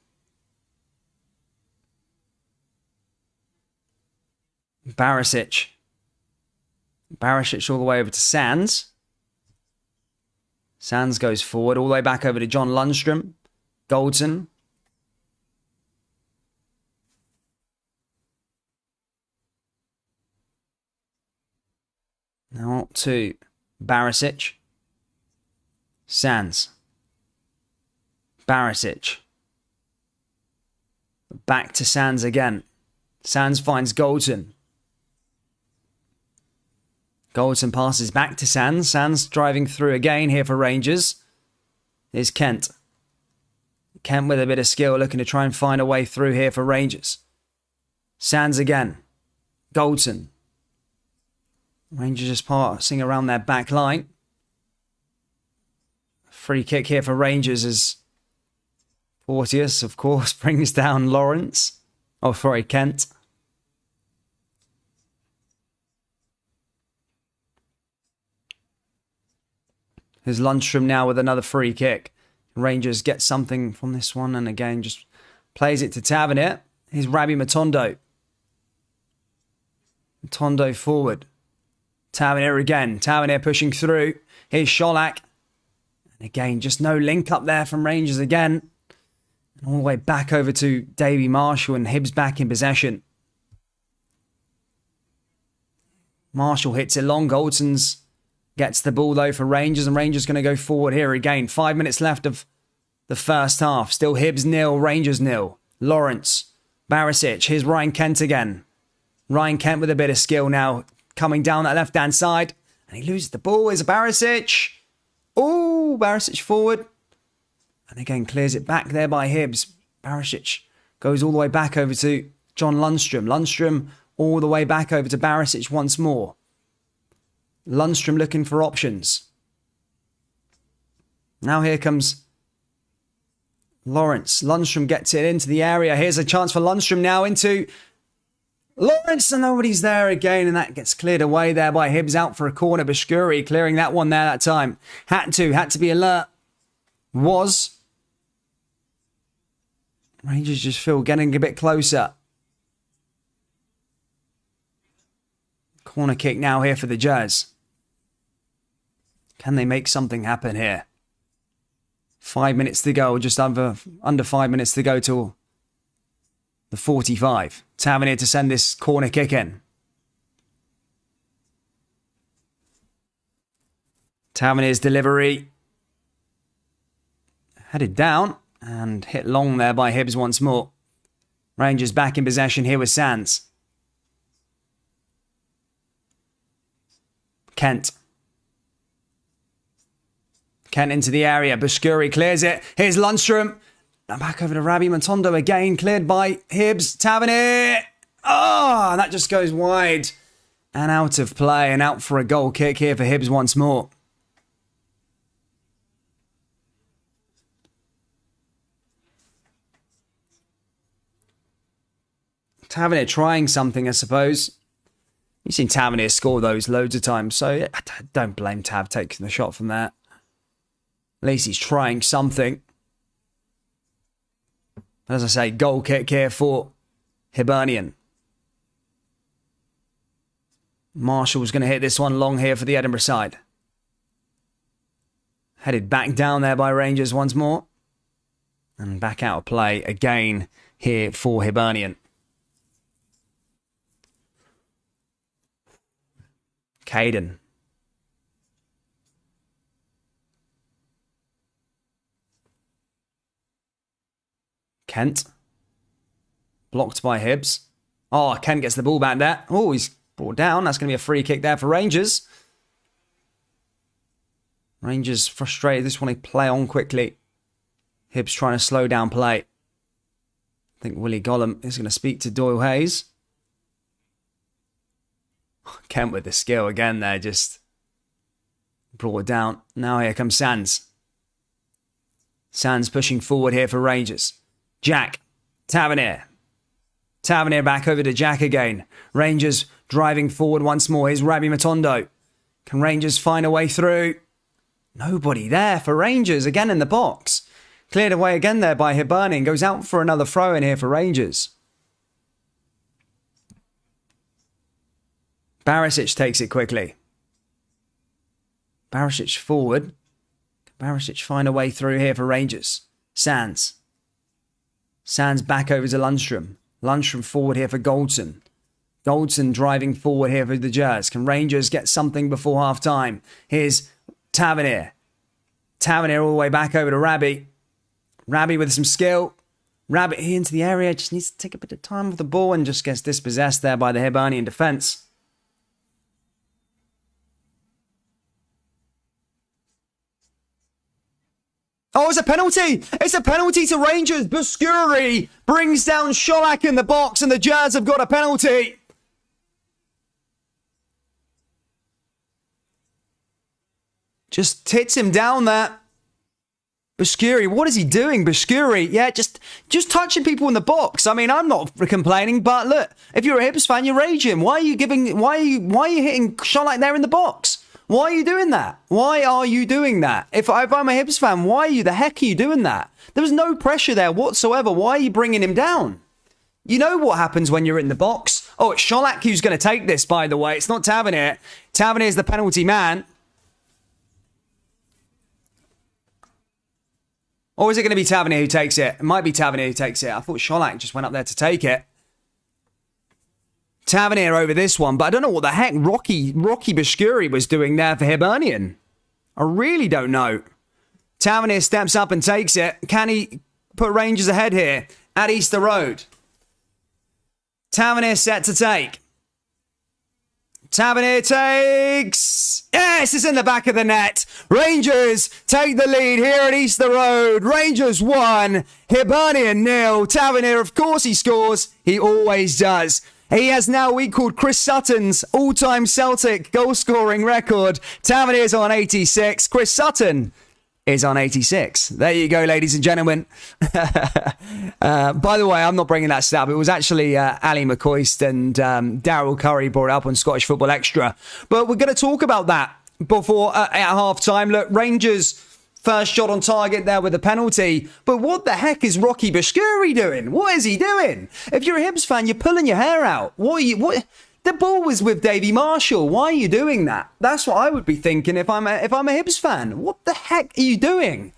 Barisic. Barisic all the way over to Sands. Sands goes forward, all the way back over to John Lundstrom. Goldson. Now up to Barisic. Sands. Barisic. Back to Sands again. Sands finds Goldson. Goldson passes back to Sands. Sands driving through again here for Rangers. Here's Kent. Kent with a bit of skill looking to try and find a way through here for Rangers. Sands again. Goldson. Rangers just passing around their back line. Free kick here for Rangers as Porteous, of course, brings down Lawrence. Oh, sorry, Kent. Here's Lundstrom now with another free kick. Rangers get something from this one and again just plays it to Tavernier. Here's Rabi Matondo. Matondo forward. Tavernier again. Tavernier pushing through. Here's Sholak. And again, just no link up there from Rangers again. And all the way back over to Davy Marshall and Hibs back in possession. Marshall hits it long. Goldson's gets the ball though for Rangers, and Rangers going to go forward here again. 5 minutes left of the first half. Still Hibs 0, Rangers 0. Lawrence, Barisic. Here's Ryan Kent again. Ryan Kent with a bit of skill now, coming down that left-hand side. And he loses the ball. Here's Barisic. Oh, Barisic forward. And again, clears it back there by Hibs. Barisic goes all the way back over to John Lundstrom. Lundstrom all the way back over to Barisic once more. Lundstrom looking for options. Now here comes Lawrence. Lundstrom gets it into the area. Here's a chance for Lundstrom now into Lawrence, and nobody's there again, and that gets cleared away there by Hibs out for a corner. Bashkuri clearing that one there that time. Had to be alert. Rangers just feel getting a bit closer. Corner kick now here for the Jazz. Can they make something happen here? 5 minutes to go, just under 5 minutes to go till the 45. Tavernier to send this corner kick in. Tavernier's delivery. Headed down and hit long there by Hibs once more. Rangers back in possession here with Sands. Kent. Kent into the area. Buskuri clears it. Here's Lundstrom. Now back over to Rabbi Matondo again. Cleared by Hibs. Tavernier. Oh, and that just goes wide. And out of play. And out for a goal kick here for Hibs once more. Tavernier trying something, I suppose. You've seen Tavernier score those loads of times, so I don't blame Tav taking the shot from there. At least he's trying something. As I say, goal kick here for Hibernian. Marshall's going to hit this one long here for the Edinburgh side. Headed back down there by Rangers once more. And back out of play again here for Hibernian. Caden. Kent. Blocked by Hibs. Oh, Kent gets the ball back there. Oh, he's brought down. That's going to be a free kick there for Rangers. Rangers frustrated. This one, they play on quickly. Hibs trying to slow down play. I think Willie Gollum is going to speak to Doyle Hayes. Kent with the skill again there, just brought it down. Now here comes Sands. Sands pushing forward here for Rangers. Jack. Tavernier. Tavernier back over to Jack again. Rangers driving forward once more. Here's Rabbi Matondo. Can Rangers find a way through? Nobody there for Rangers. Again in the box. Cleared away again there by Hibernian. Goes out for another throw in here for Rangers. Barisic takes it quickly. Barisic forward. Barisic find a way through here for Rangers. Sands. Sands back over to Lundstrom. Lundstrom forward here for Goldson. Goldson driving forward here for the Jers. Can Rangers get something before half time? Here's Tavernier. Tavernier all the way back over to Rabbi. Rabbi with some skill. Rabbi into the area. Just needs to take a bit of time with the ball and just gets dispossessed there by the Hibernian defence. Oh, it's a penalty! It's a penalty to Rangers. Buskuri brings down Sholak in the box and the Jazz have got a penalty. Just tits him down there. Buskuri, what is he doing? Buskuri, yeah, just touching people in the box. I mean, I'm not complaining, but look, if you're a Hibs fan, you're raging. Why are you hitting Sholak there in the box? Why are you doing that? Why are you doing that? If I'm a Hibs fan, why the heck are you doing that? There was no pressure there whatsoever. Why are you bringing him down? You know what happens when you're in the box. Oh, it's Sholak who's going to take this, by the way. It's not Tavernier. Tavernier's the penalty man. Or is it going to be Tavernier who takes it? It might be Tavernier who takes it. I thought Sholak just went up there to take it. Tavernier over this one, but I don't know what the heck Rocky Buskuri was doing there for Hibernian. I really don't know. Tavernier steps up and takes it. Can he put Rangers ahead here at Easter Road? Tavernier set to take. Tavernier takes. Yes, it's in the back of the net. Rangers take the lead here at Easter Road. Rangers 1, Hibernian 0. Tavernier, of course he scores. He always does. He has now equalled Chris Sutton's all-time Celtic goal-scoring record. Tavernier's on 86. Chris Sutton is on 86. There you go, ladies and gentlemen. By the way, I'm not bringing that stat up. It was actually Ali McCoist and Daryl Curry brought it up on Scottish Football Extra. But we're going to talk about that before at half-time. Look, Rangers... first shot on target there with a penalty. But what the heck is Rocky Buskuri doing? What is he doing? If you're a Hibs fan, you're pulling your hair out. What? The ball was with Davy Marshall. Why are you doing that? That's what I would be thinking if I'm a Hibs fan. What the heck are you doing?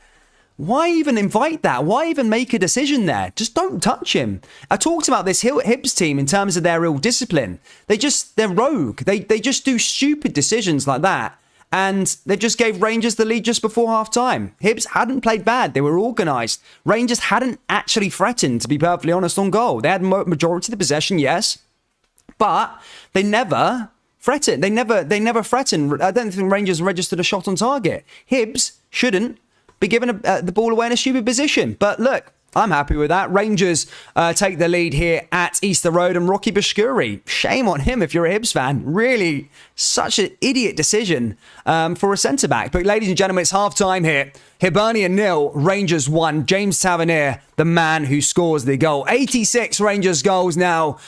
Why even invite that? Why even make a decision there? Just don't touch him. I talked about this Hibs team in terms of their real discipline. They're rogue. They just do stupid decisions like that. and they just gave Rangers the lead just before half-time. Hibs hadn't played bad. They were organised. Rangers hadn't actually threatened, to be perfectly honest, on goal. They had majority of the possession, yes, but they never threatened. They never threatened. I don't think Rangers registered a shot on target. Hibs shouldn't be giving the ball away in a stupid position. But look, I'm happy with that. Rangers take the lead here at Easter Road, and Rocky Bashkuri, shame on him if you're a Hibs fan. Really, such an idiot decision for a centre-back. But ladies and gentlemen, it's half-time here. Hibernian 0, Rangers 1. James Tavernier, the man who scores the goal. 86 Rangers goals now.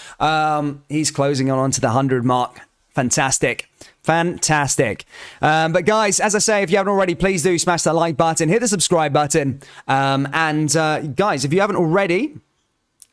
He's closing on to the 100 mark. Fantastic. But guys, as I say, if you haven't already, please do smash that like button, hit the subscribe button. Guys, if you haven't already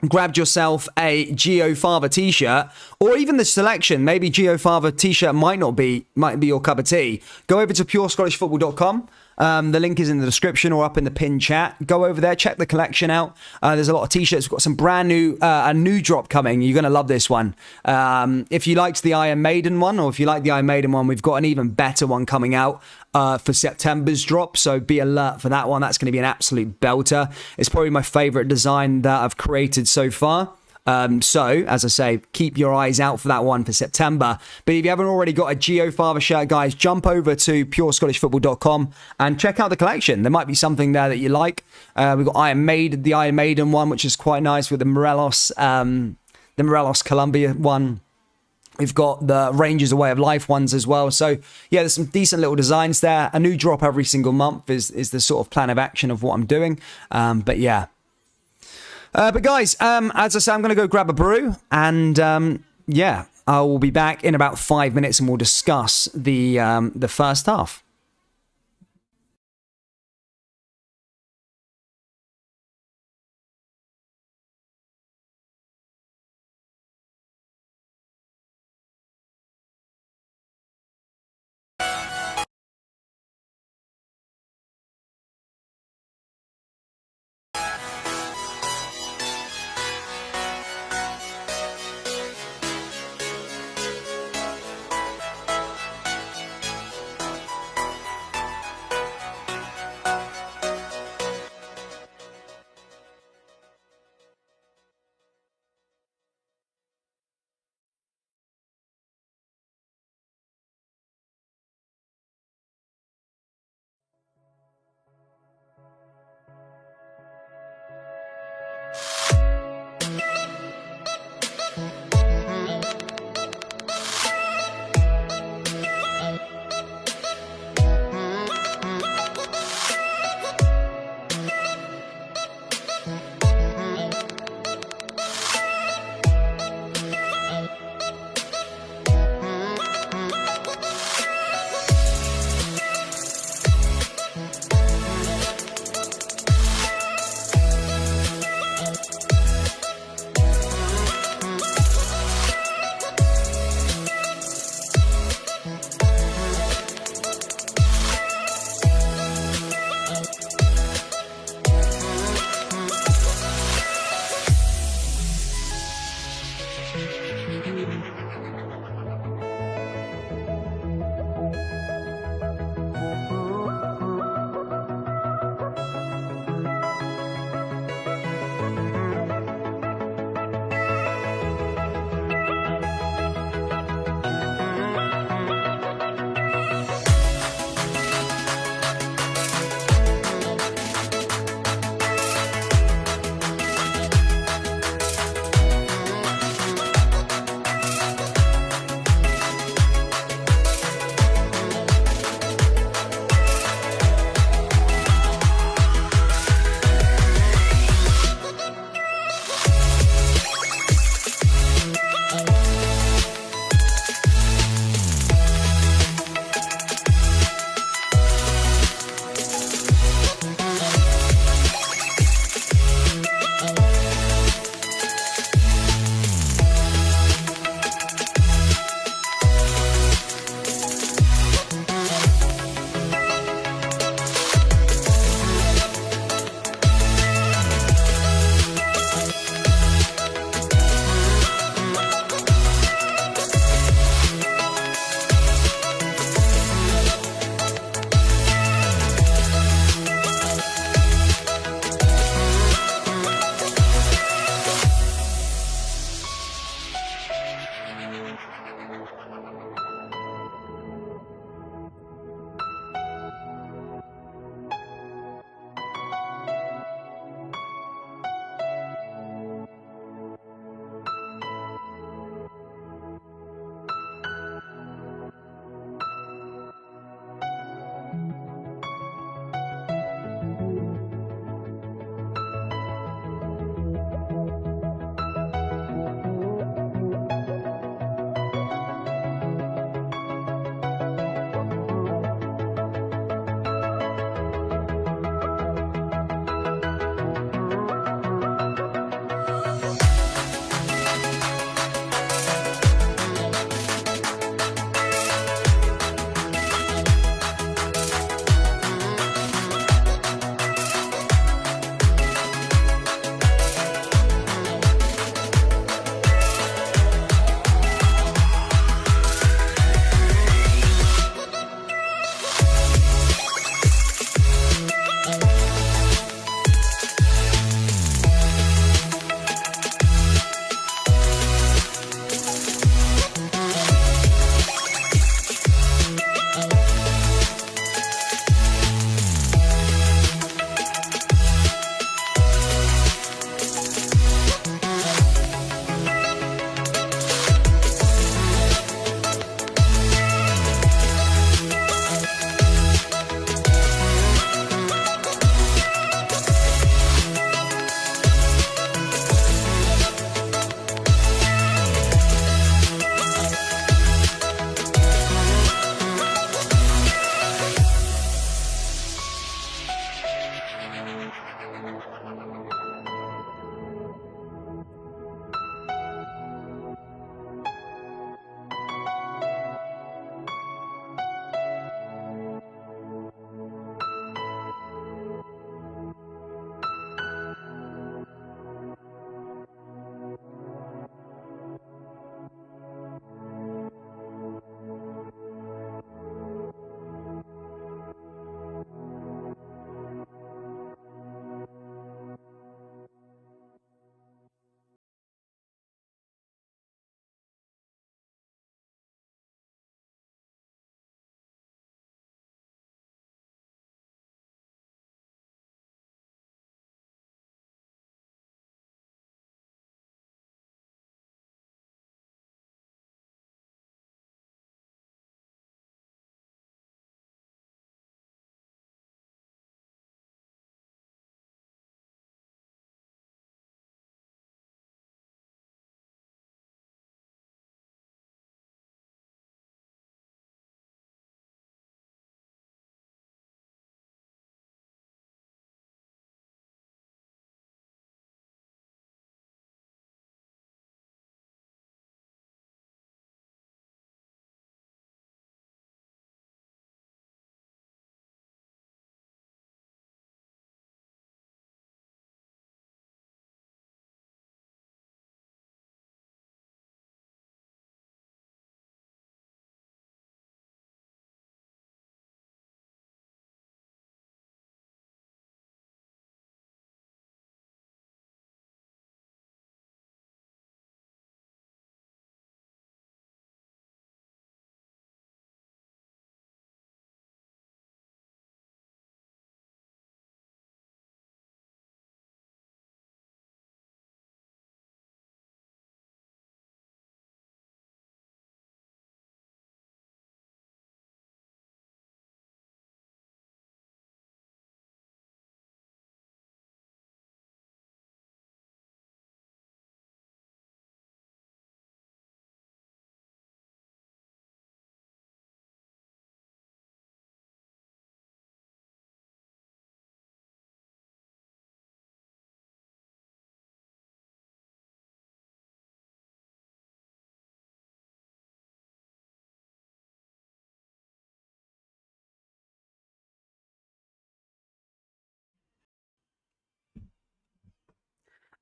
grabbed yourself a Gio Fava t-shirt, or even the selection, maybe Gio Fava t-shirt might be your cup of tea, go over to purescottishfootball.com. The link is in the description or up in the pinned chat. Go over there, check the collection out. There's a lot of t-shirts. We've got some brand new, a new drop coming. You're going to love this one. If you liked the Iron Maiden one, or if you like the Iron Maiden one, we've got an even better one coming out for September's drop. So be alert for that one. That's going to be an absolute belter. It's probably my favorite design that I've created so far. So, as I say, keep your eyes out for that one for September. But if you haven't already got a Gio Fava shirt, guys, jump over to purescottishfootball.com and check out the collection. There might be something there that you like. We've got the Iron Maiden one, which is quite nice, with the Morelos Columbia one. We've got the Rangers A Way of Life ones as well. So, yeah, there's some decent little designs there. A new drop every single month is the sort of plan of action of what I'm doing. But, yeah. But guys, as I say, I'm going to go grab a brew, and yeah, I will be back in about 5 minutes, and we'll discuss the first half.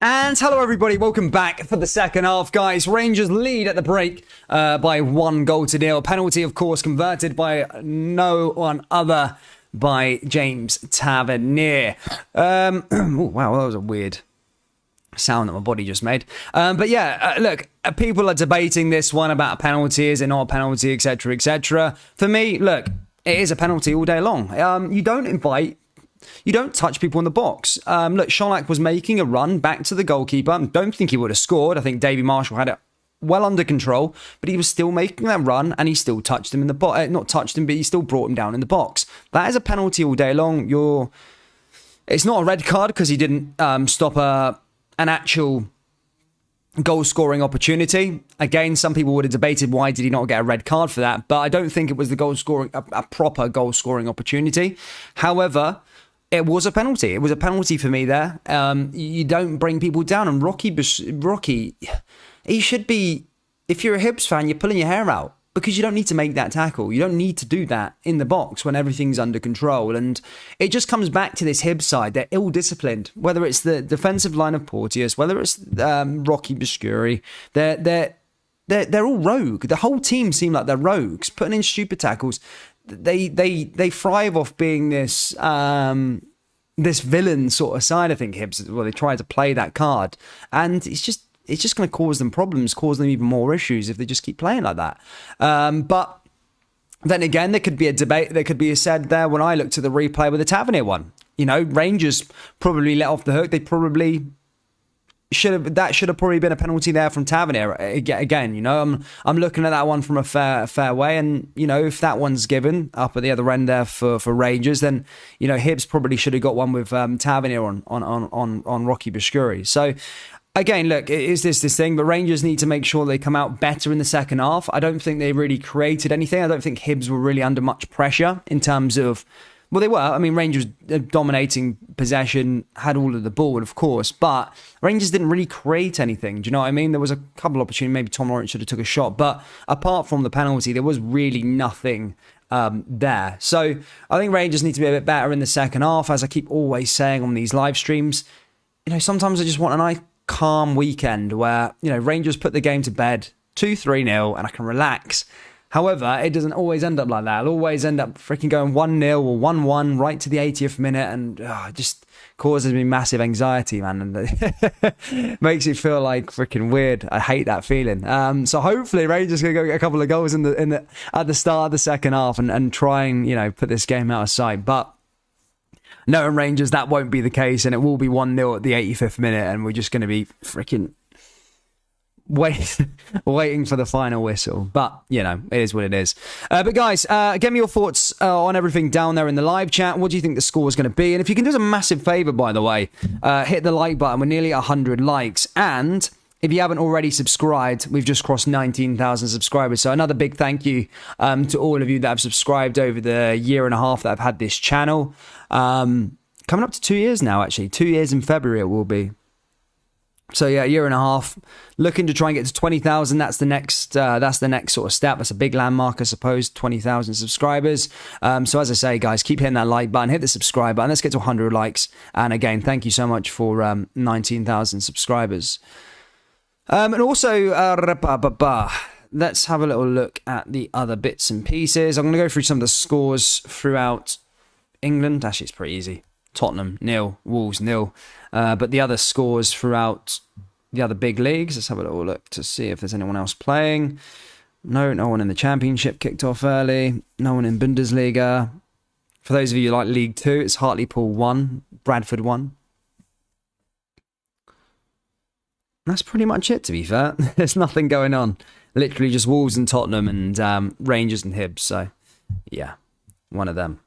And hello everybody, welcome back for the second half, guys. Rangers lead at the break by 1-0. Penalty, of course, converted by no one other by James Tavernier. Wow, that was a weird sound that my body just made. But yeah, look, people are debating this one about a penalty, is it not a penalty, etc., etc. For me, look, it is a penalty all day long. You don't touch people in the box. Look, Sholak was making a run back to the goalkeeper. I don't think he would have scored. I think Davy Marshall had it well under control, but he was still making that run and he still touched him in the box. Not touched him, but he still brought him down in the box. That is a penalty all day long. It's not a red card because he didn't stop an actual goal-scoring opportunity. Again, some people would have debated why did he not get a red card for that, but I don't think it was a proper goal-scoring opportunity. However, it was a penalty. It was a penalty for me there. You don't bring people down. And Rocky, he should be, if you're a Hibs fan, you're pulling your hair out because you don't need to make that tackle. You don't need to do that in the box when everything's under control. And it just comes back to this Hibs side. They're ill-disciplined, whether it's the defensive line of Porteous, whether it's Rocky Biscuri. They're all rogue. The whole team seem like they're rogues, putting in stupid tackles. They thrive off being this villain sort of side. I think Hibs, well, they try to play that card, and it's just going to cause them problems, cause them even more issues if they just keep playing like that. But then again, there could be a debate. There could be said there when I looked at the replay with the Tavernier one. You know, Rangers probably let off the hook. They probably should have probably been a penalty there from Tavernier again. You know, I'm looking at that one from a fair way, and you know, if that one's given up at the other end there for Rangers, then you know Hibs probably should have got one with Tavernier on Rocky Biscuri. So again, look, is this thing? But Rangers need to make sure they come out better in the second half. I don't think they really created anything. I don't think Hibs were really under much pressure in terms of. Well, they were. I mean, Rangers dominating possession, had all of the ball, of course, but Rangers didn't really create anything. Do you know what I mean? There was a couple of opportunities. Maybe Tom Lawrence should have took a shot, but apart from the penalty, there was really nothing there. So I think Rangers need to be a bit better in the second half, as I keep always saying on these live streams. You know, sometimes I just want a nice, calm weekend where, you know, Rangers put the game to bed 2-3-0 and I can relax. However, it doesn't always end up like that. It'll always end up freaking going 1-0 or 1-1 right to the 80th minute, and it just causes me massive anxiety, man, and makes it feel like freaking weird. I hate that feeling. So hopefully Rangers can go get a couple of goals at the start of the second half and try and, you know, put this game out of sight. But knowing Rangers, that won't be the case, and it will be 1-0 at the 85th minute, and we're just going to be freaking waiting for the final whistle. But you know, it is what it is. But guys, give me your thoughts on everything down there in the live chat. What do you think the score is going to be? And if you can do us a massive favor, by the way, hit the like button. We're nearly 100 likes, and if you haven't already subscribed, we've just crossed 19,000 subscribers. So another big thank you to all of you that have subscribed over the year and a half that I've had this channel. Coming up to 2 years now, actually. 2 years in February it will be. So yeah, a year and a half, looking to try and get to 20,000. That's the next sort of step. That's a big landmark, I suppose. 20,000 subscribers. So as I say, guys, keep hitting that like button, hit the subscribe button. Let's get to 100 likes. And again, thank you so much for 19,000 subscribers. And also, let's have a little look at the other bits and pieces. I'm going to go through some of the scores throughout England. Actually, it's pretty easy. Tottenham 0, Wolves 0. But the other scores throughout the other big leagues. Let's have a little look to see if there's anyone else playing. No one in the Championship kicked off early. No one in Bundesliga. For those of you who like League 2, it's Hartlepool 1, Bradford 1. That's pretty much it, to be fair. There's nothing going on. Literally just Wolves and Tottenham and Rangers and Hibs. So, yeah, one of them.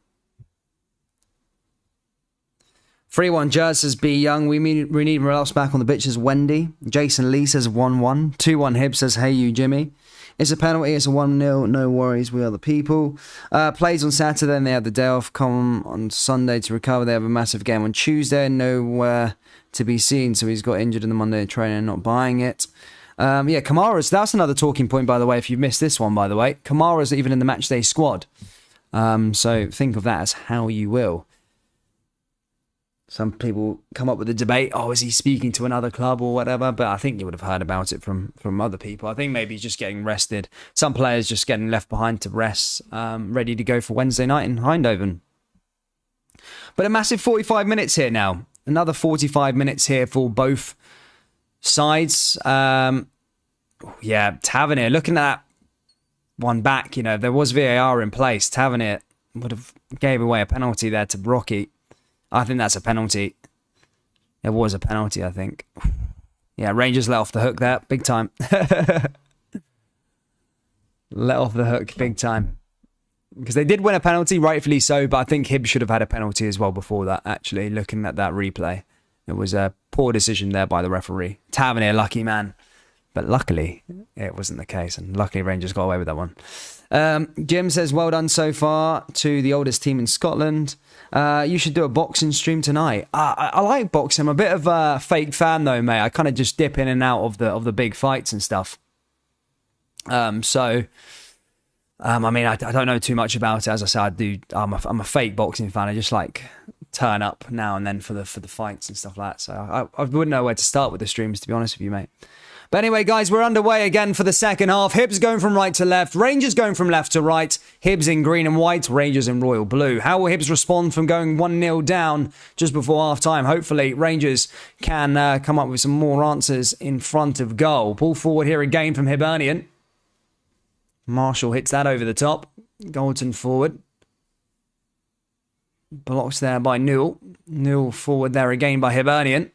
3-1 Jazz says B Young. We need Morales back on the bitch says Wendy. Jason Lee says 1-1. 2-1 Hibs says hey you Jimmy. It's a penalty. It's a 1-0. No worries. We are the people. Plays on Saturday and they have the day off. Come on Sunday to recover. They have a massive game on Tuesday. Nowhere to be seen. So he's got injured in the Monday training and not buying it. Yeah, Kamara's. That's another talking point, by the way, if you've missed this one, by the way. Kamara's even in the matchday squad. So think of that as how you will. Some people come up with the debate, oh, is he speaking to another club or whatever? But I think you would have heard about it from other people. I think maybe he's just getting rested. Some players just getting left behind to rest, ready to go for Wednesday night in Eindhoven. But a massive 45 minutes here now. Another 45 minutes here for both sides. Yeah, Tavernier, looking at that one back, you know, there was VAR in place. Tavernier would have gave away a penalty there to Brocky. I think that's a penalty. It was a penalty, I think. Yeah, Rangers let off the hook there, big time. Let off the hook, big time. Because they did win a penalty, rightfully so, but I think Hibs should have had a penalty as well before that, actually, looking at that replay. It was a poor decision there by the referee. Tavernier, lucky man. But luckily, it wasn't the case, and luckily Rangers got away with that one. Jim says, well done so far to the oldest team in Scotland. You should do a boxing stream tonight. I like boxing. I'm a bit of a fake fan though, mate. I kind of just dip in and out of the big fights and stuff. I mean, I don't know too much about it. As I said, I'm a fake boxing fan. I just like turn up now and then for the fights and stuff like that. So I wouldn't know where to start with the streams, to be honest with you, mate. But anyway, guys, we're underway again for the second half. Hibs going from right to left. Rangers going from left to right. Hibs in green and white. Rangers in royal blue. How will Hibs respond from going 1-0 down just before half-time? Hopefully, Rangers can come up with some more answers in front of goal. Ball forward here again from Hibernian. Marshall hits that over the top. Goldson forward. Blocks there by Newell. Newell forward there again by Hibernian.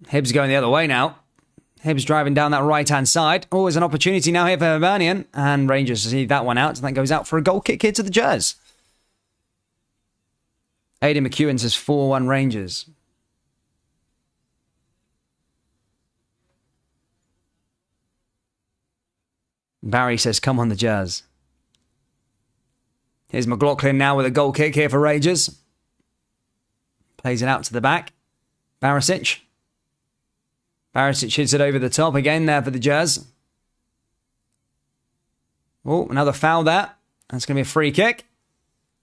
Hibs going the other way now. Hibs driving down that right-hand side. Always an opportunity now here for Hibernian. And Rangers see that one out. And that goes out for a goal kick here to the Jers. Aidan McEwen says 4-1 Rangers. Barry says, come on the Jers. Here's McLaughlin now with a goal kick here for Rangers. Plays it out to the back. Barisic. Barisic hits it over the top again there for the Jazz. Oh, another foul there. That's going to be a free kick.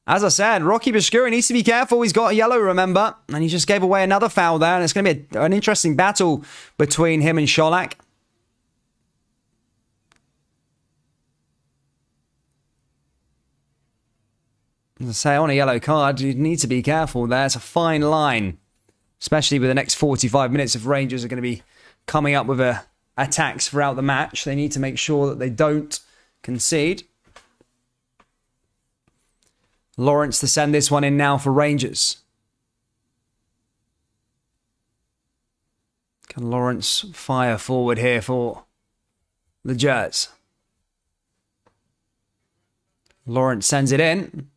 As I said, Rocky Bashkura needs to be careful. He's got a yellow, remember? And he just gave away another foul there. And it's going to be an interesting battle between him and Sholak. As I say, on a yellow card, you need to be careful there. It's a fine line. Especially with the next 45 minutes if Rangers are going to be coming up with attacks throughout the match. They need to make sure that they don't concede. Lawrence to send this one in now for Rangers. Can Lawrence fire forward here for the Jets? Lawrence sends it in.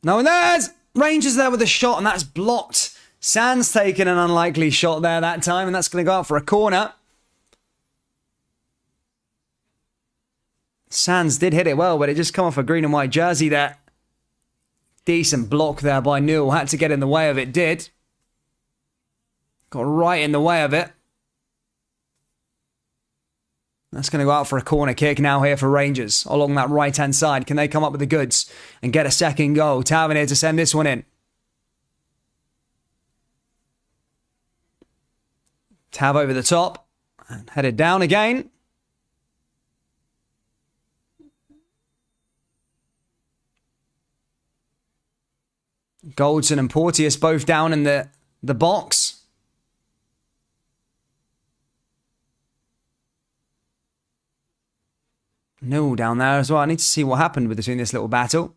No, and there's Rangers there with a shot, and that's blocked. Sands taking an unlikely shot there that time, and that's going to go out for a corner. Sands did hit it well, but it just come off a green and white jersey there. Decent block there by Newell. Had to get in the way of it, did. Got right in the way of it. That's going to go out for a corner kick now here for Rangers along that right-hand side. Can they come up with the goods and get a second goal? Tavernier to send this one in. Tav over the top and headed down again. Goldson and Porteous both down in the box. Newell down there as well. I need to see what happened between this little battle.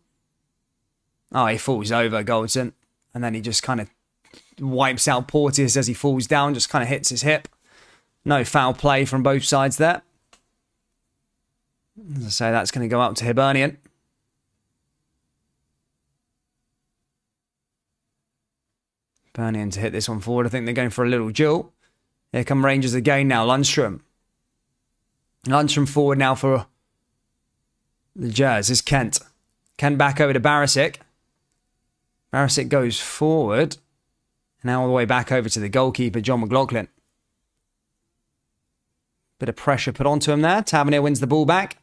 Oh, he falls over, Goldson. And then he just kind of wipes out Porteous as he falls down. Just kind of hits his hip. No foul play from both sides there. As I say, that's going to go out to Hibernian. Hibernian to hit this one forward. I think they're going for a little duel. Here come Rangers again now. Lundstrom. Lundstrom forward now for the Jazz. This is Kent. Kent back over to Barisic. Barisic goes forward. Now all the way back over to the goalkeeper, John McLaughlin. Bit of pressure put onto him there. Tavernier wins the ball back.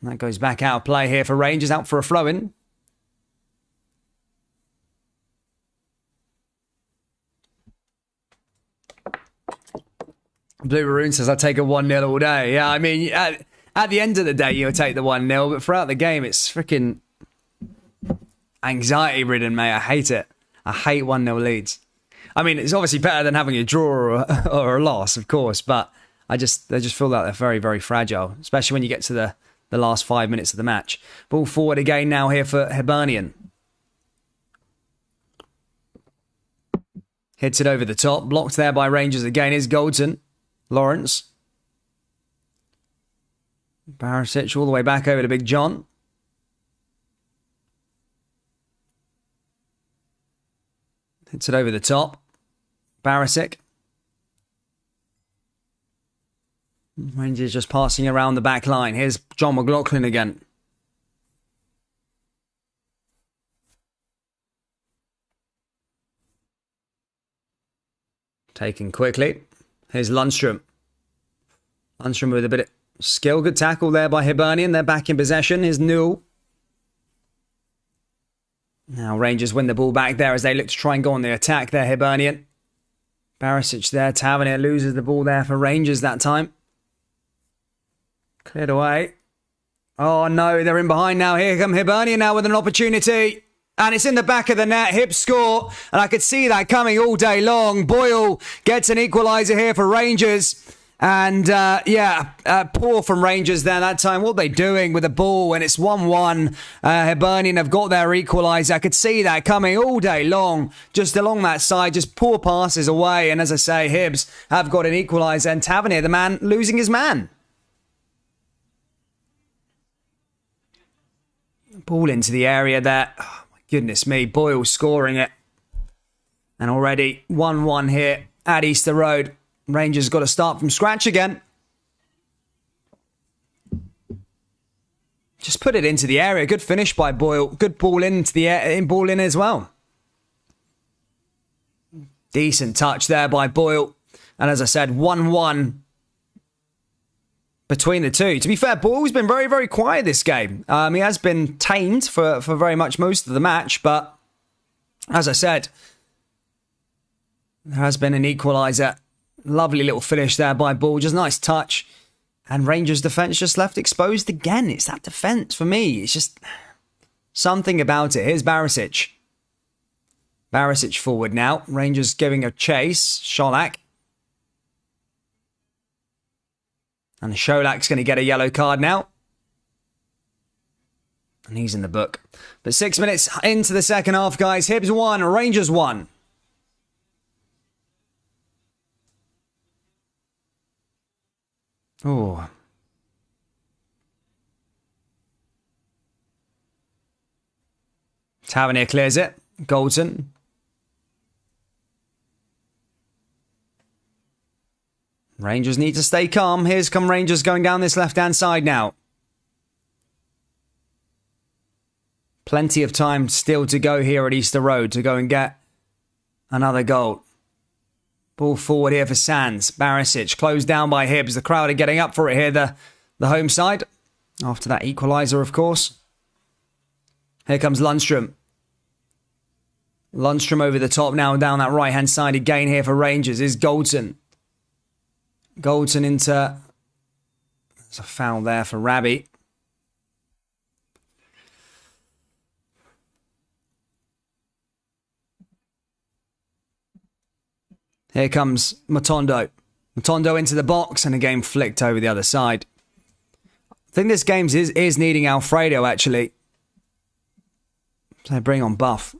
And that goes back out of play here for Rangers, out for a throw-in. Blue Maroon says, I take a 1-0 all day. Yeah, I mean, at the end of the day, you'll take the 1-0, but throughout the game, it's freaking anxiety-ridden, mate. I hate it. I hate 1-0 leads. I mean, it's obviously better than having a draw or a loss, of course, but I just feel like they're very, very fragile, especially when you get to the last 5 minutes of the match. Ball forward again now here for Hibernian. Hits it over the top. Blocked there by Rangers again is Goldson. Lawrence. Barisic all the way back over to Big John. Hits it over the top. Barisic. Rangers just passing around the back line. Here's John McLaughlin again. Taken quickly. Here's Lundstrom. Lundstrom with a bit of skill. Good tackle there by Hibernian. They're back in possession. Here's Newell. Now Rangers win the ball back there as they look to try and go on the attack there, Hibernian. Barisic there. Tavernier loses the ball there for Rangers that time. Cleared away. Oh no, they're in behind now. Here come Hibernian now with an opportunity. And it's in the back of the net. Hibs score. And I could see that coming all day long. Boyle gets an equaliser here for Rangers. And poor from Rangers there that time. What are they doing with the ball when it's 1-1? Hibernian have got their equaliser. I could see that coming all day long. Just along that side. Just poor passes away. And as I say, Hibs have got an equaliser. And Tavernier, the man, losing his man. Ball into the area there. Oh, my goodness me. Boyle scoring it. And already 1-1 here at Easter Road. Rangers got to start from scratch again. Just put it into the area. Good finish by Boyle. Good ball into the air, ball in as well. Decent touch there by Boyle. And as I said, 1-1 between the two. To be fair, Boyle's been very, very quiet this game. He has been tamed for very much most of the match, but as I said, there has been an equaliser. Lovely little finish there by Ball. Just nice touch. And Rangers' defence just left exposed again. It's that defence for me. It's just something about it. Here's Barisic. Barisic forward now. Rangers giving a chase. Sholak. And Sholak's going to get a yellow card now. And he's in the book. But 6 minutes into the second half, guys. Hibs 1, Rangers 1. Oh. Tavernier clears it. Goldson. Rangers need to stay calm. Here's come Rangers going down this left-hand side now. Plenty of time still to go here at Easter Road to go and get another goal. Ball forward here for Sands. Barisic closed down by Hibs. The crowd are getting up for it here, the home side. After that equaliser, of course. Here comes Lundstrom. Lundstrom over the top now down that right-hand side again here for Rangers is Goldson. Goldson into... There's a foul there for Rabi. Here comes Matondo. Matondo into the box and again flicked over the other side. I think this game is needing Alfredo, actually. So bring on Buff.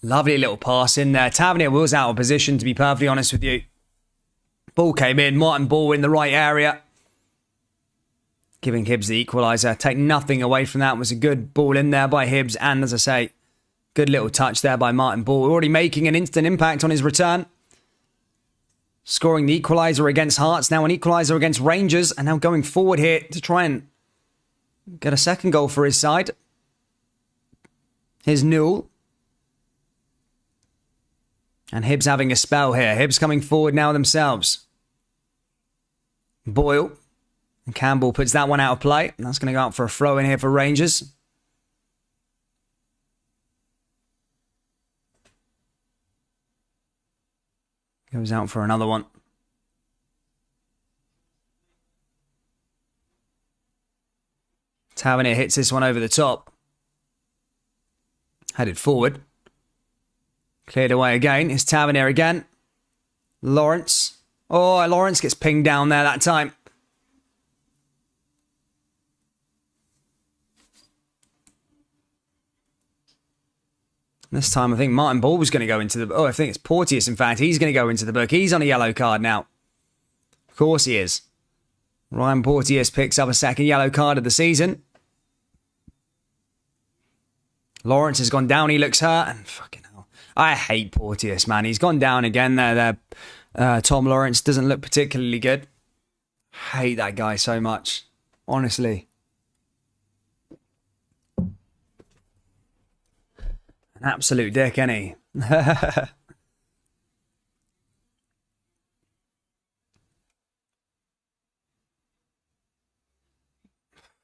Lovely little pass in there. Tavernier was out of position, to be perfectly honest with you. Ball came in. Martin Ball in the right area. Giving Hibs the equaliser. Take nothing away from that. It was a good ball in there by Hibs. And as I say, good little touch there by Martin Ball. Already making an instant impact on his return. Scoring the equaliser against Hearts. Now an equaliser against Rangers. And now going forward here to try and get a second goal for his side. Here's Newell. And Hibs having a spell here. Hibs coming forward now themselves. Boyle. And Campbell puts that one out of play. And that's going to go out for a throw in here for Rangers. Goes out for another one. Tavernier hits this one over the top. Headed forward. Cleared away again. It's Tavernier again. Lawrence. Oh, Lawrence gets pinged down there that time. This time I think Martin Ball was going to go into the... Oh, I think it's Porteous, in fact. He's going to go into the book. He's on a yellow card now. Of course he is. Ryan Porteous picks up a second yellow card of the season. Lawrence has gone down. He looks hurt. And fucking hell. I hate Porteous, man. He's gone down again there. Tom Lawrence doesn't look particularly good. I hate that guy so much. Honestly. An absolute dick, ain't he?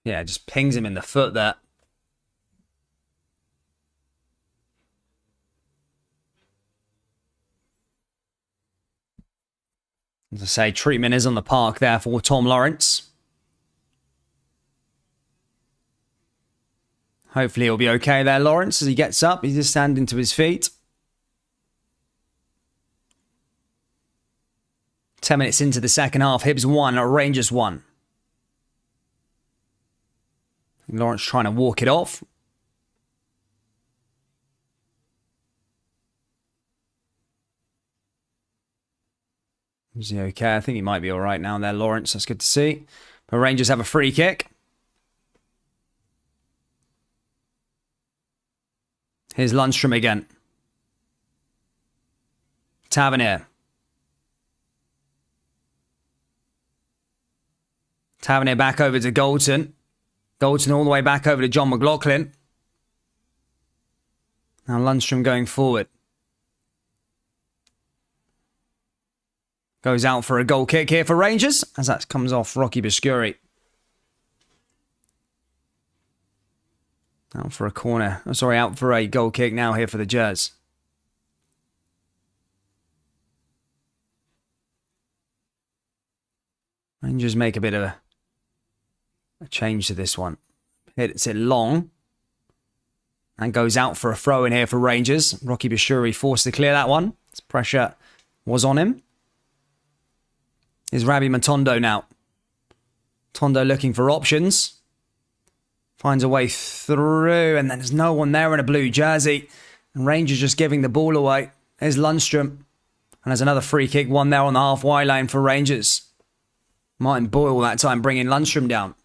Yeah, just pings him in the foot there. As I say, treatment is on the park there for Tom Lawrence. Hopefully he'll be okay there, Lawrence, as he gets up. He's just standing to his feet. 10 minutes into the second half. Hibs 1, Rangers 1. Lawrence trying to walk it off. Is he okay? I think he might be all right now there, Lawrence. That's good to see. But Rangers have a free kick. Here's Lundstrom again. Tavernier. Tavernier back over to Goldson. Goldson all the way back over to John McLaughlin. Now Lundstrom going forward. Goes out for a goal kick here for Rangers, as that comes off Rocky Biscuri. Out for a corner. Oh, sorry, out for a goal kick now here for the Jazz. Rangers make a bit of a change to this one. Hits it long. And goes out for a throw in here for Rangers. Rocky Biscuri forced to clear that one. His pressure was on him. Is Rabi Matondo now. Tondo looking for options. Finds a way through, and then there's no one there in a blue jersey. And Rangers just giving the ball away. There's Lundstrom. And there's another free kick, one there on the halfway line for Rangers. Martin Boyle that time bringing Lundstrom down.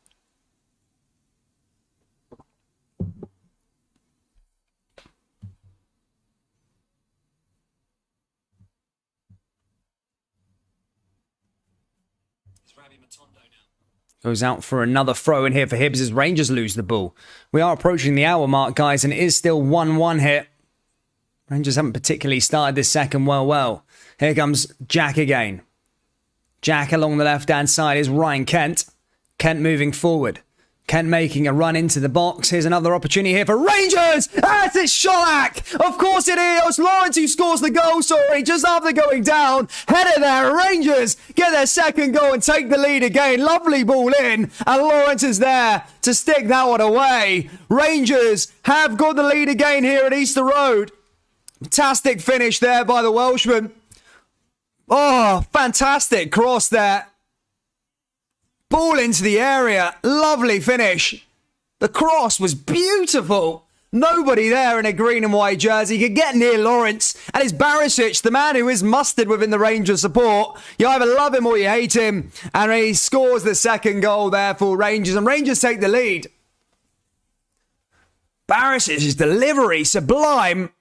Goes out for another throw in here for Hibs as Rangers lose the ball. We are approaching the hour mark, guys, and it is still 1-1 here. Rangers haven't particularly started this second well. Here comes Jack again. Jack along the left-hand side is Ryan Kent. Kent moving forward. Kent making a run into the box. Here's another opportunity here for Rangers. As it's Sholak. Of course it is. Lawrence who scores the goal, just after going down. Header there. Rangers get their second goal and take the lead again. Lovely ball in. And Lawrence is there to stick that one away. Rangers have got the lead again here at Easter Road. Fantastic finish there by the Welshman. Oh, fantastic cross there. Ball into the area. Lovely finish. The cross was beautiful. Nobody there in a green and white jersey could get near Lawrence. And it's Barisic, the man who is mustard within the Rangers support. You either love him or you hate him. And he scores the second goal there for Rangers. And Rangers take the lead. Barisic's delivery, sublime.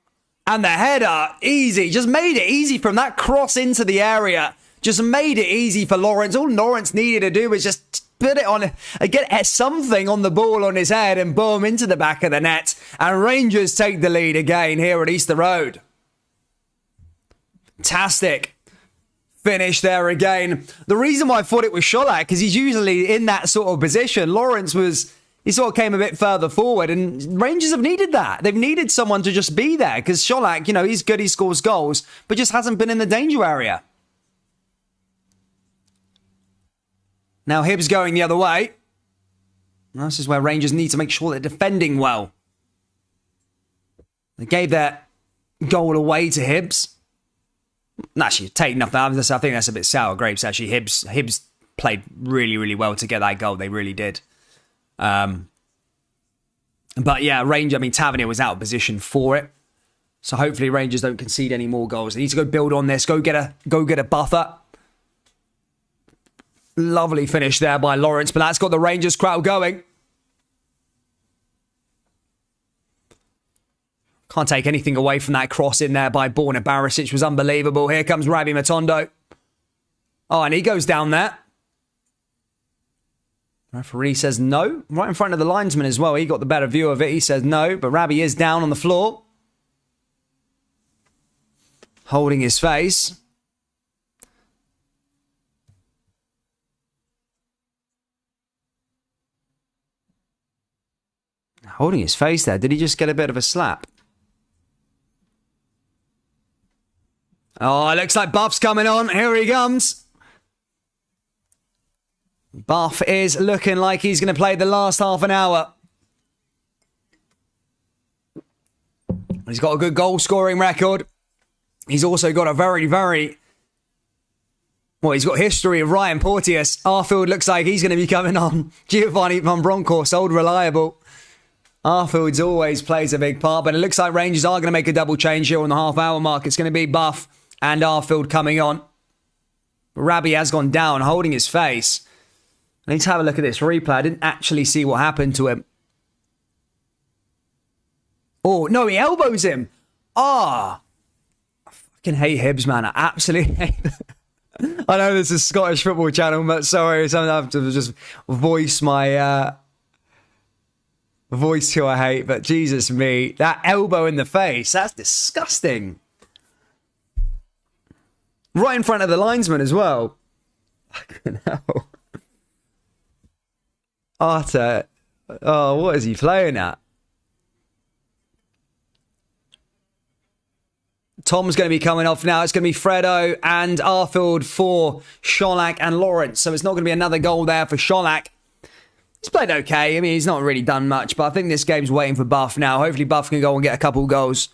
And the header, easy. Just made it easy from that cross into the area. Just made it easy for Lawrence. All Lawrence needed to do was just put it on, get something on the ball on his head and boom, into the back of the net. And Rangers take the lead again here at Easter Road. Fantastic finish there again. The reason why I thought it was Sholak, because he's usually in that sort of position. Lawrence he sort of came a bit further forward, and Rangers have needed that. They've needed someone to just be there, because Sholak, he's good, he scores goals, but just hasn't been in the danger area. Now Hibs going the other way. This is where Rangers need to make sure they're defending well. They gave that goal away to Hibs. Actually, take nothing. I think that's a bit sour grapes, actually. Hibs played really, really well to get that goal. They really did. But yeah, Tavernier was out of position for it. So hopefully Rangers don't concede any more goals. They need to go build on this. Go get a buffer. Lovely finish there by Lawrence, but that's got the Rangers crowd going. Can't take anything away from that cross in there by Borna Barisic. Was unbelievable. Here comes Rabi Matondo. Oh, and he goes down there. Referee says no. Right in front of the linesman as well. He got the better view of it. He says no, but Rabi is down on the floor. Holding his face. Holding his face there. Did he just get a bit of a slap? Oh, it looks like Buff's coming on. Here he comes. Buff is looking like he's going to play the last half an hour. He's got a good goal scoring record. He's also got a very, very... Well, he's got history of Ryan Porteous. Arfield looks like he's going to be coming on. Giovanni van Bronckhorst, old reliable. Arfield's always plays a big part, but it looks like Rangers are going to make a double change here on the half-hour mark. It's going to be Buff and Arfield coming on. Rabi has gone down, holding his face. I need to have a look at this replay. I didn't actually see what happened to him. Oh, no, he elbows him. I fucking hate Hibs, man. I absolutely hate them. I know this is a Scottish football channel, but sorry, I have to just voice my... voice who I hate, but Jesus me, that elbow in the face, that's disgusting. Right in front of the linesman as well. Fucking hell. Arter. Oh, what is he playing at? Tom's going to be coming off now. It's going to be Fredo and Arfield for Sholak and Lawrence. So it's not going to be another goal there for Sholak. He's played okay. I mean, he's not really done much, but I think this game's waiting for Buff now. Hopefully Buff can go and get a couple goals.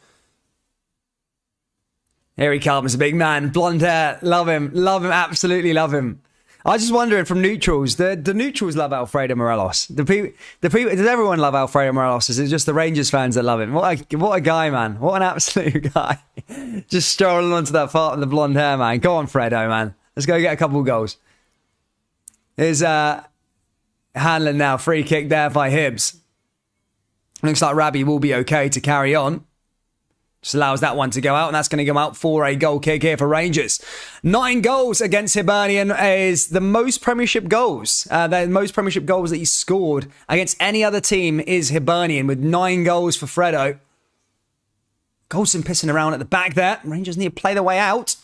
Here he comes, a big man. Blonde hair. Love him. Love him. Absolutely love him. I was just wondering from neutrals, the neutrals love Alfredo Morelos. The people, does everyone love Alfredo Morelos? Is it just the Rangers fans that love him? What a guy, man. What an absolute guy. Just strolling onto that part of the blonde hair, man. Go on, Fredo, man. Let's go get a couple of goals. Here's Hanlon now. Free kick there by Hibs. Looks like Rabi will be okay to carry on. Just allows that one to go out, and that's going to go out for a goal kick here for Rangers. 9 goals against Hibernian is the most Premiership goals. The most Premiership goals that he's scored against any other team is Hibernian, with 9 goals for Fredo. Goldson pissing around at the back there. Rangers need to play their way out.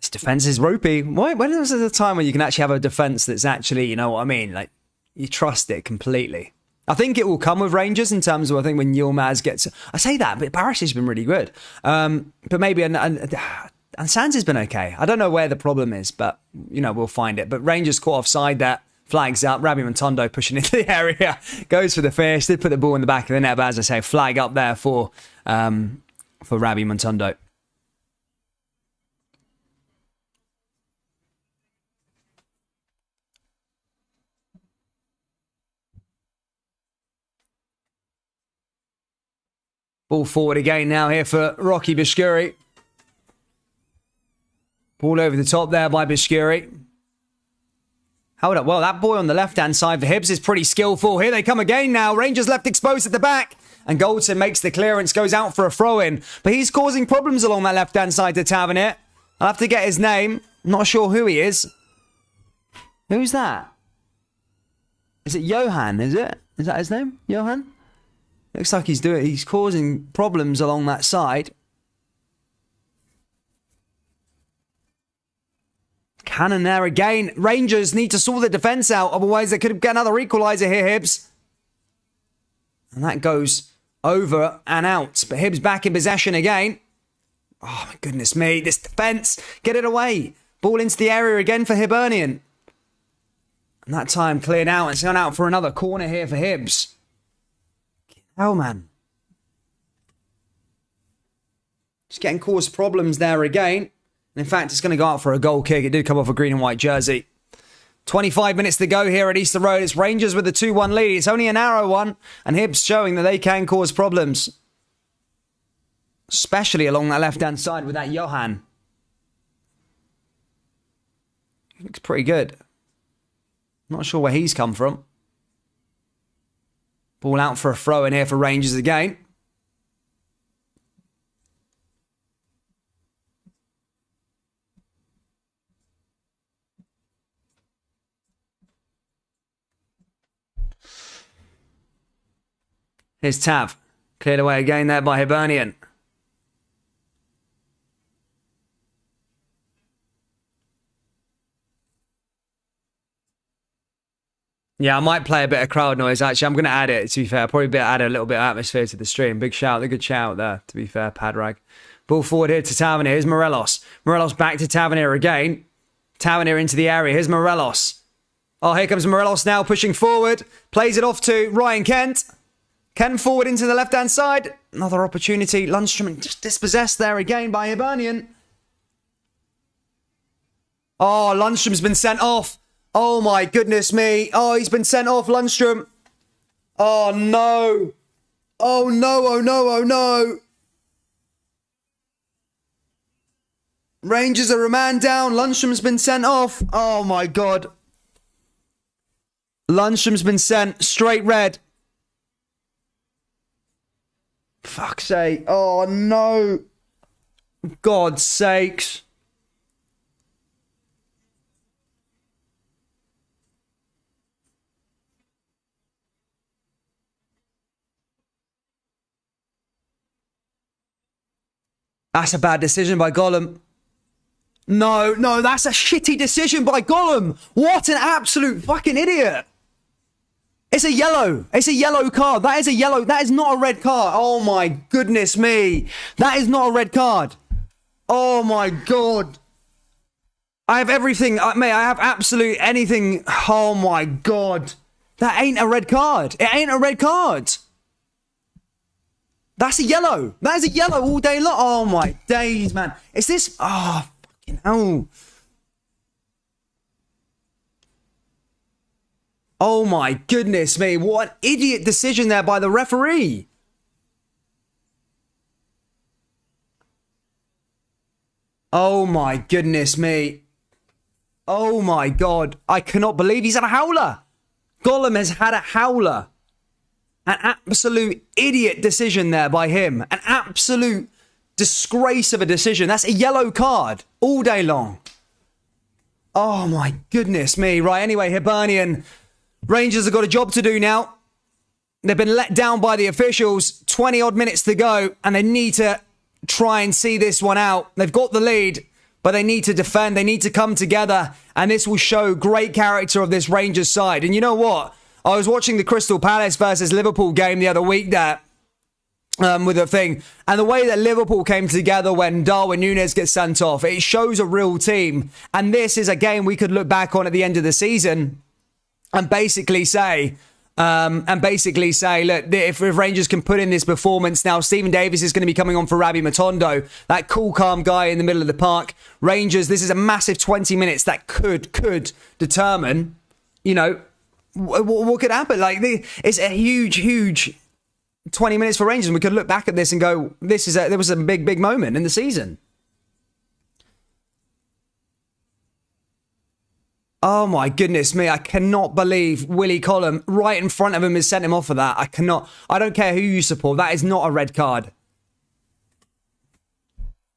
This defence is ropey. When is there a time when you can actually have a defence that's actually, you know what I mean? Like, you trust it completely. I think it will come with Rangers in terms of, I think, when Yilmaz gets... I say that, but Barish has been really good. But maybe... And Sands has been okay. I don't know where the problem is, but, you know, we'll find it. But Rangers caught offside there. Flags up. Rabi Montondo pushing into the area. Goes for the finish. Did put the ball in the back of the net, but as I say, flag up there for Rabi Montondo. Ball forward again now here for Rocky Bishkuri. Ball over the top there by Bishkuri. Hold up. Well, that boy on the left-hand side for Hibs is pretty skillful. Here they come again now. Rangers left exposed at the back. And Goldson makes the clearance, goes out for a throw-in. But he's causing problems along that left-hand side to Tavernier. I'll have to get his name. I'm not sure who he is. Who's that? Is it Johan, is it? Is that his name? Johan? Looks like he's causing problems along that side. Cannon there again. Rangers need to sort the defence out, otherwise they could get another equaliser here, Hibs. And that goes over and out. But Hibs back in possession again. Oh my goodness me, this defence. Get it away. Ball into the area again for Hibernian. And that time cleared out. It's gone out for another corner here for Hibs. Hell, man. Just getting caused problems there again. And in fact, it's going to go out for a goal kick. It did come off a green and white jersey. 25 minutes to go here at Easter Road. It's Rangers with the 2-1 lead. It's only a narrow one. And Hibs showing that they can cause problems. Especially along that left-hand side with that Johan. He looks pretty good. Not sure where he's come from. Ball out for a throw in here for Rangers again. Here's Tav. Cleared away again there by Hibernian. Yeah, I might play a bit of crowd noise, actually. I'm going to add it, to be fair. Probably add a little bit of atmosphere to the stream. Big shout, a good shout there, to be fair, Padrag. Ball forward here to Tavernier. Here's Morelos. Morelos back to Tavernier again. Tavernier into the area. Here's Morelos. Oh, here comes Morelos now, pushing forward. Plays it off to Ryan Kent. Kent forward into the left-hand side. Another opportunity. Lundstrom just dispossessed there again by Hibernian. Oh, Lundstrom's been sent off. Oh my goodness me. Oh, he's been sent off, Lundstrom. Oh no. Oh no, oh no, oh no. Rangers are a man down. Lundstrom's been sent off. Oh my God. Lundstrom's been sent straight red. Fuck's sake. Oh no. God's sakes. That's a bad decision by Gollum. No, that's a shitty decision by Gollum. What an absolute fucking idiot. It's a yellow. It's a yellow card. That is a yellow. That is not a red card. Oh my goodness me. That is not a red card. Oh my God. I have everything. Mate, I have absolute anything. Oh my God. That ain't a red card. It ain't a red card. That's a yellow. That is a yellow all day long. Oh my days, man. Is this... Oh, fucking hell. Oh my goodness me. What an idiot decision there by the referee. Oh my goodness me. Oh my God. I cannot believe he's had a howler. Gollum has had a howler. An absolute idiot decision there by him. An absolute disgrace of a decision. That's a yellow card all day long. Oh my goodness me. Right, anyway, Hibernian. Rangers have got a job to do now. They've been let down by the officials. 20 odd minutes to go and they need to try and see this one out. They've got the lead, but they need to defend. They need to come together and this will show great character of this Rangers side. And you know what? I was watching the Crystal Palace versus Liverpool game the other week there with a thing. And the way that Liverpool came together when Darwin Núñez gets sent off, it shows a real team. And this is a game we could look back on at the end of the season and basically say, look, if Rangers can put in this performance now, Stephen Davis is going to be coming on for Rabbi Matondo, that cool, calm guy in the middle of the park. Rangers, this is a massive 20 minutes that could determine, you know, what could happen? Like, it's a huge 20 minutes for Rangers, and we could look back at this and go, there was a big moment in the season. Oh my goodness me, I cannot believe Willie Collum right in front of him has sent him off for that. I don't care who you support, that is not a red card.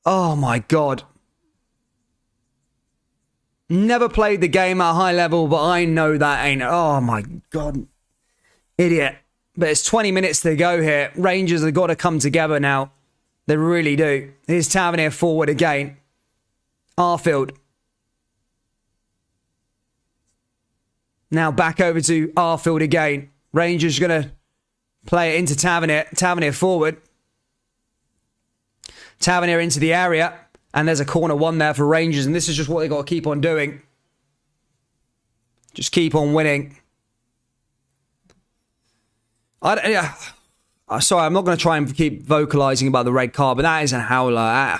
Oh my God. Never played the game at a high level, but I know that ain't... Oh, my God. Idiot. But it's 20 minutes to go here. Rangers have got to come together now. They really do. Here's Tavernier forward again. Arfield. Now back over to Arfield again. Rangers going to play it into Tavernier. Tavernier forward. Tavernier into the area. And there's a corner one there for Rangers. And this is just what they got to keep on doing. Just keep on winning. Sorry, I'm not going to try and keep vocalising about the red card, but that is a howler.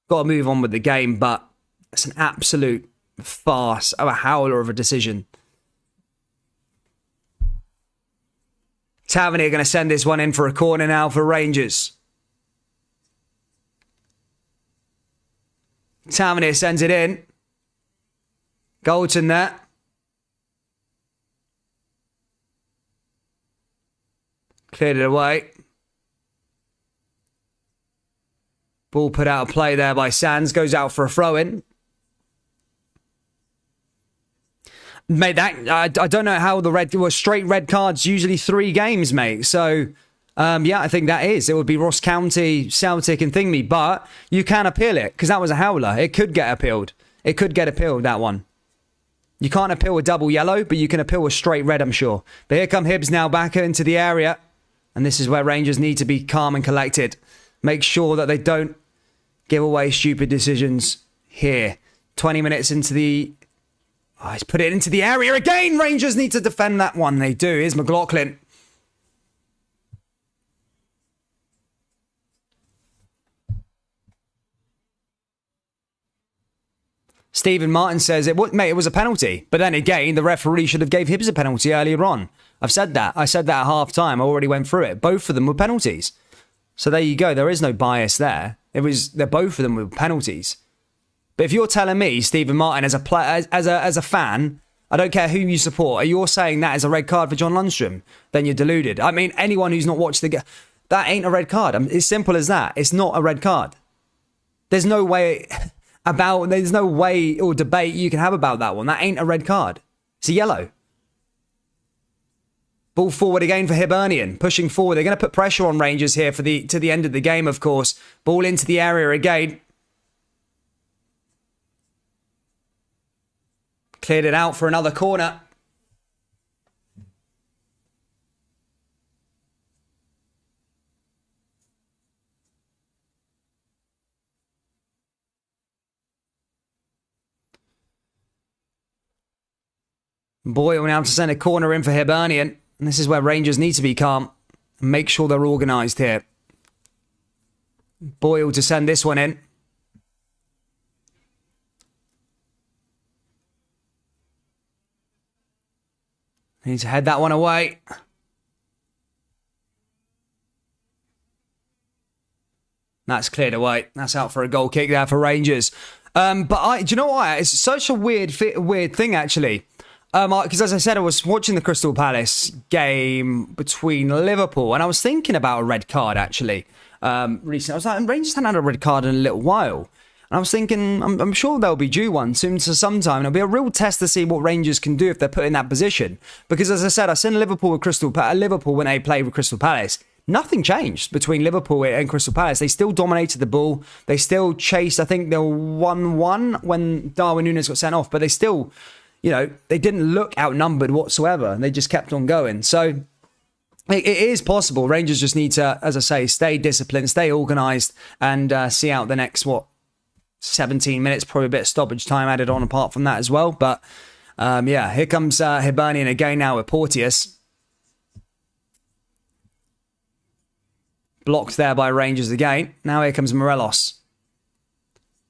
Got to move on with the game, but it's an absolute farce of a howler of a decision. Tavernier going to send this one in for a corner now for Rangers. Tavernier sends it in. Goldson there. Cleared it away. Ball put out of play there by Sands. Goes out for a throw-in. Mate, that I don't know how the red... Well, straight red cards, usually 3 games, mate. So, yeah, I think that is. It would be Ross County, Celtic and Thingy. But you can appeal it, because that was a howler. It could get appealed. It could get appealed, that one. You can't appeal a double yellow, but you can appeal a straight red, I'm sure. But here come Hibs now back into the area. And this is where Rangers need to be calm and collected. Make sure that they don't give away stupid decisions here. 20 minutes into the... Oh, he's put it into the area again. Rangers need to defend that one. They do. Here's McLaughlin. Stephen Martin says, it was a penalty. But then again, the referee should have gave Hibs a penalty earlier on. I've said that. I said that at half time. I already went through it. Both of them were penalties. So there you go. There is no bias there. They're both of them were penalties. But if you're telling me, Stephen Martin, as a fan, I don't care who you support, you're saying that is a red card for John Lundstrom, then you're deluded. I mean, anyone who's not watched the game, that ain't a red card. It's simple as that. It's not a red card. There's no way or debate you can have about that one. That ain't a red card. It's a yellow. Ball forward again for Hibernian. Pushing forward. They're going to put pressure on Rangers here to the end of the game, of course. Ball into the area again. Cleared it out for another corner. Boyle now to send a corner in for Hibernian. And this is where Rangers need to be calm and make sure they're organised here. Boyle to send this one in. Need to head that one away. That's cleared away. That's out for a goal kick there for Rangers. Do you know what? It's such a weird thing, actually. Because as I said, I was watching the Crystal Palace game between Liverpool, and I was thinking about a red card, actually, recently. I was like, Rangers haven't had a red card in a little while. And I was thinking, I'm sure they'll be due one soon to sometime. And it'll be a real test to see what Rangers can do if they're put in that position. Because as I said, I've seen Liverpool when they played with Crystal Palace. Nothing changed between Liverpool and Crystal Palace. They still dominated the ball. They still chased, I think they were 1-1 when Darwin Núñez got sent off. But they still... they didn't look outnumbered whatsoever. And they just kept on going. So it is possible. Rangers just need to, as I say, stay disciplined, stay organised, and see out the next, 17 minutes. Probably a bit of stoppage time added on apart from that as well. But, here comes Hibernian again now with Porteous. Blocked there by Rangers again. Now here comes Morelos.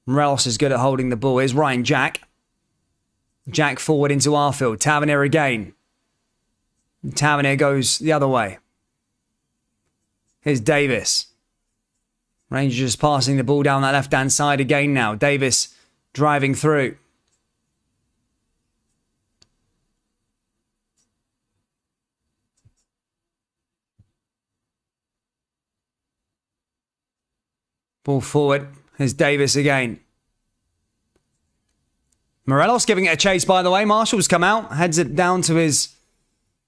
Morelos is good at holding the ball. Here's Ryan Jack. Jack forward into Arfield. Tavernier again. Tavernier goes the other way. Here's Davis. Rangers just passing the ball down that left-hand side again now. Davis driving through. Ball forward. Here's Davis again. Morelos giving it a chase, by the way. Marshall's come out, heads it down to his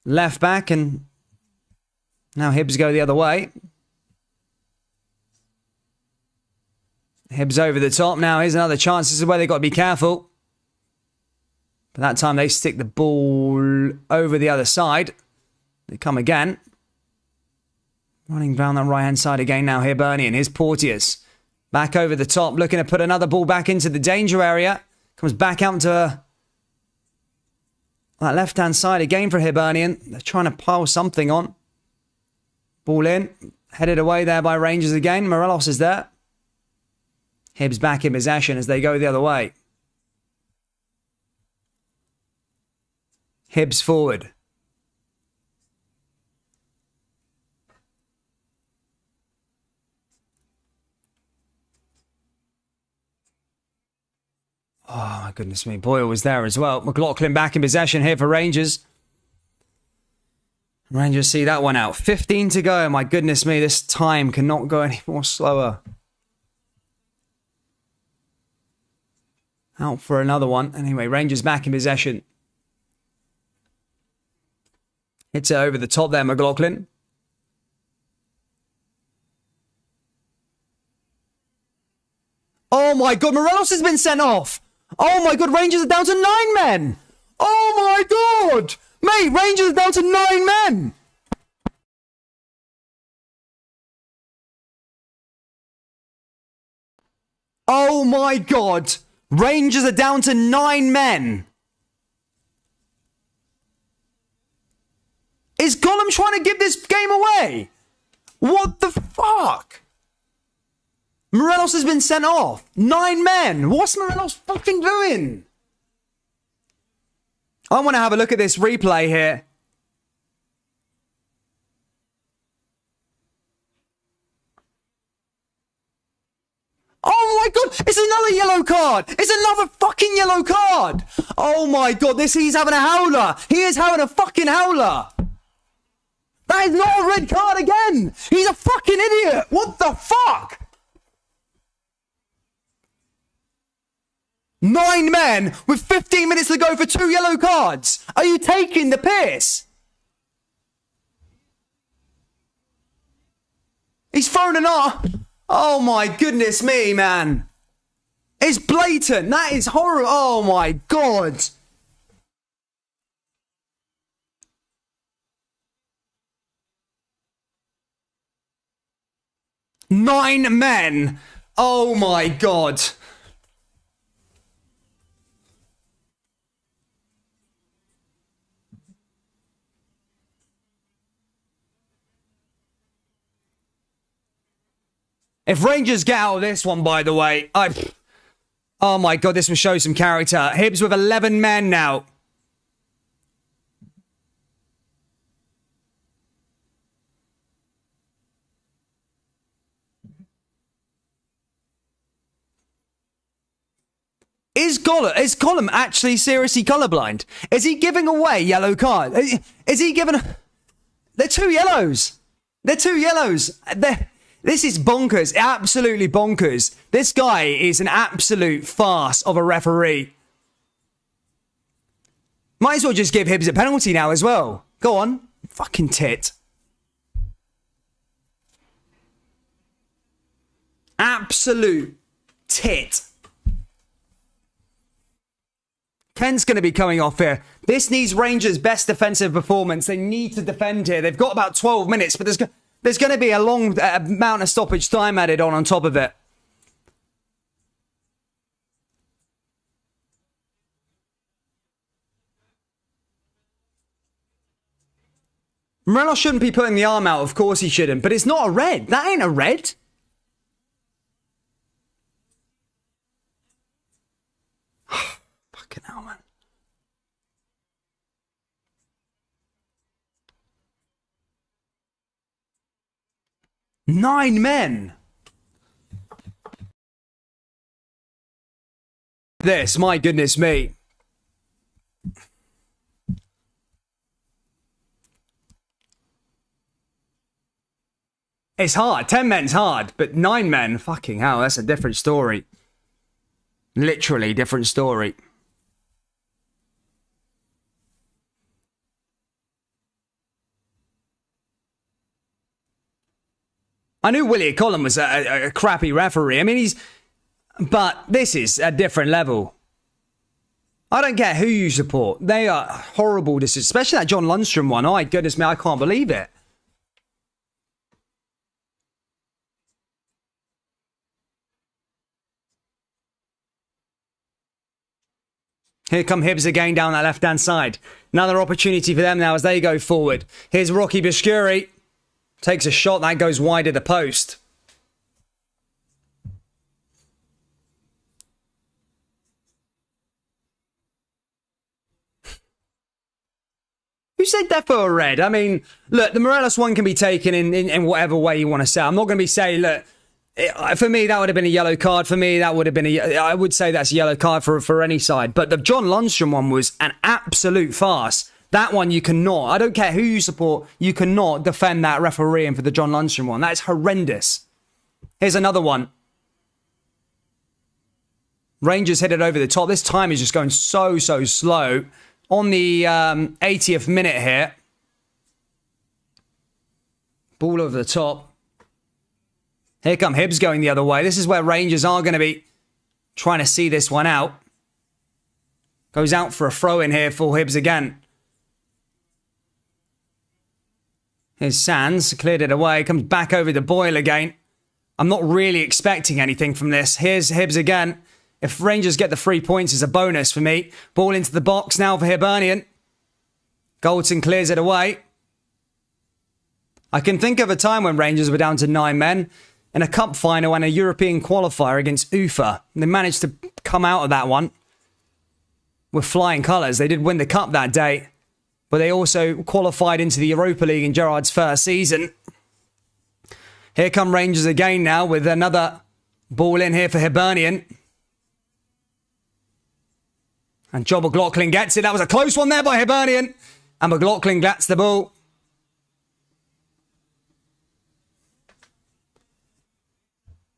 left back, and now Hibs go the other way. Hibs over the top. Now here's another chance. This is where they've got to be careful. But that time they stick the ball over the other side. They come again. Running down that right-hand side again now, Hibernian. Here's Porteous. Back over the top, looking to put another ball back into the danger area. Comes back out to that left-hand side again for Hibernian. They're trying to pile something on. Ball in. Headed away there by Rangers again. Morelos is there. Hibs back in possession as they go the other way. Hibs forward. Oh, my goodness me. Boyle was there as well. McLaughlin back in possession here for Rangers. Rangers see that one out. 15 to go. My goodness me, this time cannot go any more slower. Out for another one. Anyway, Rangers back in possession. Hits it over the top there, McLaughlin. Oh my God, Morelos has been sent off. Oh my God, Rangers are down to 9 men. Oh my God. Mate, Rangers are down to 9 men. Oh my God. Rangers are down to 9 men. Is Gollum trying to give this game away? What the fuck? Morelos has been sent off. 9 men. What's Morelos fucking doing? I want to have a look at this replay here. Oh my God, it's another yellow card. It's another fucking yellow card. Oh my God, he's having a howler. He is having a fucking howler. That is not a red card again. He's a fucking idiot. What the fuck? 9 men with 15 minutes to go for 2 yellow cards. Are you taking the piss? He's thrown an R. Oh my goodness me, man. It's blatant. That is horrible. Oh my God. Nine men. Oh my God. If Rangers get out of this one, by the way, oh my God, this will show some character. Hibs with 11 men now. Is Gollum actually seriously colourblind? Is he giving away yellow card? Is he giving... They're 2 yellows. They're 2 yellows. This is bonkers. Absolutely bonkers. This guy is an absolute farce of a referee. Might as well just give Hibs a penalty now as well. Go on. Fucking tit. Absolute tit. Ken's going to be coming off here. This needs Rangers' best defensive performance. They need to defend here. They've got about 12 minutes, but there's going to be a long amount of stoppage time added on top of it. Morelos shouldn't be putting the arm out. Of course he shouldn't. But it's not a red. That ain't a red. Fucking hell, man. Nine men. This, my goodness me. It's hard. 10 men's hard, but 9 men, fucking hell, that's a different story. Literally different story. I knew Willie Collin was a crappy referee. I mean, but this is a different level. I don't care who you support. They are horrible decisions, especially that John Lundstrom one. Oh, my goodness me, I can't believe it. Here come Hibs again down that left-hand side. Another opportunity for them now as they go forward. Here's Rocky Biscuri. Takes a shot. That goes wide of the post. Who said that for a red? I mean, look, the Morelos one can be taken in whatever way you want to say. I'm not going to be saying, look, for me, that would have been a yellow card. For me, that would have been I would say that's a yellow card for any side. But the John Lundstrom one was an absolute farce. That one you cannot. I don't care who you support. You cannot defend that refereeing for the John Lundstrom one. That is horrendous. Here's another one. Rangers hit it over the top. This time is just going so slow. On the 80th minute here. Ball over the top. Here come Hibs going the other way. This is where Rangers are going to be trying to see this one out. Goes out for a throw in here for Hibs again. Here's Sands. Cleared it away. Comes back over to Boyle again. I'm not really expecting anything from this. Here's Hibs again. If Rangers get the 3 points, it's a bonus for me. Ball into the box now for Hibernian. Goldson clears it away. I can think of a time when Rangers were down to 9 men in a cup final and a European qualifier against Ufa. They managed to come out of that one with flying colours. They did win the cup that day, but they also qualified into the Europa League in Gerrard's first season. Here come Rangers again now with another ball in here for Hibernian. And John McLaughlin gets it. That was a close one there by Hibernian. And McLaughlin gets the ball.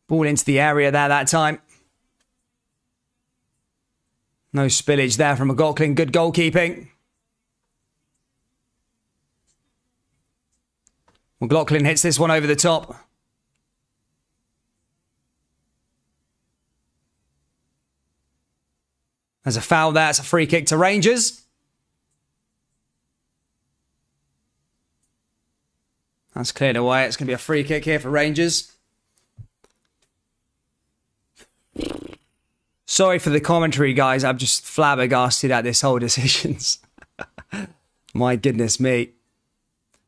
Ball into the area there that time. No spillage there from McLaughlin. Good goalkeeping. McLaughlin hits this one over the top. There's a foul there. It's a free kick to Rangers. That's cleared away. It's going to be a free kick here for Rangers. Sorry for the commentary, guys. I'm just flabbergasted at this whole decisions. My goodness me.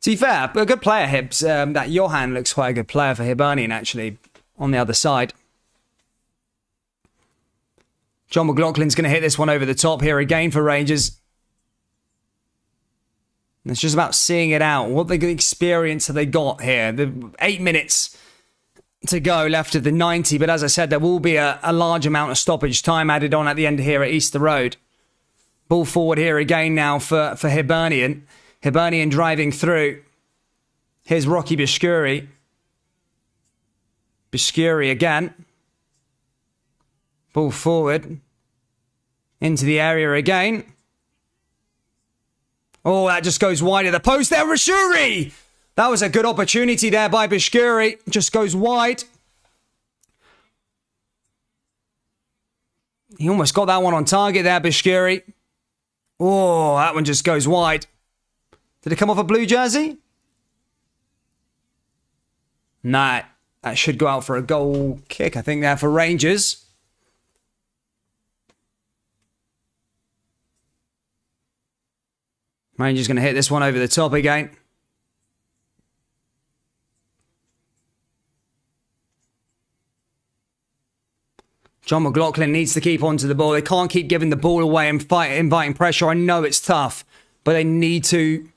To be fair, a good player, Hibs. That Johan looks quite a good player for Hibernian, actually, on the other side. John McLaughlin's going to hit this one over the top here again for Rangers. And it's just about seeing it out. What the experience have they got here? The 8 minutes to go left of the 90. But as I said, there will be a large amount of stoppage time added on at the end here at Easter Road. Ball forward here again now for Hibernian. Hibernian driving through. Here's Rocky Biscuri. Biscuri again. Ball forward. Into the area again. Oh, that just goes wide of the post there. Rashuri! That was a good opportunity there by Biscuri. Just goes wide. He almost got that one on target there, Biscuri. Oh, that one just goes wide. Did it come off a blue jersey? Nah, that should go out for a goal kick, I think, there for Rangers. Rangers going to hit this one over the top again. John McLaughlin needs to keep onto the ball. They can't keep giving the ball away and inviting pressure. I know it's tough, but they need to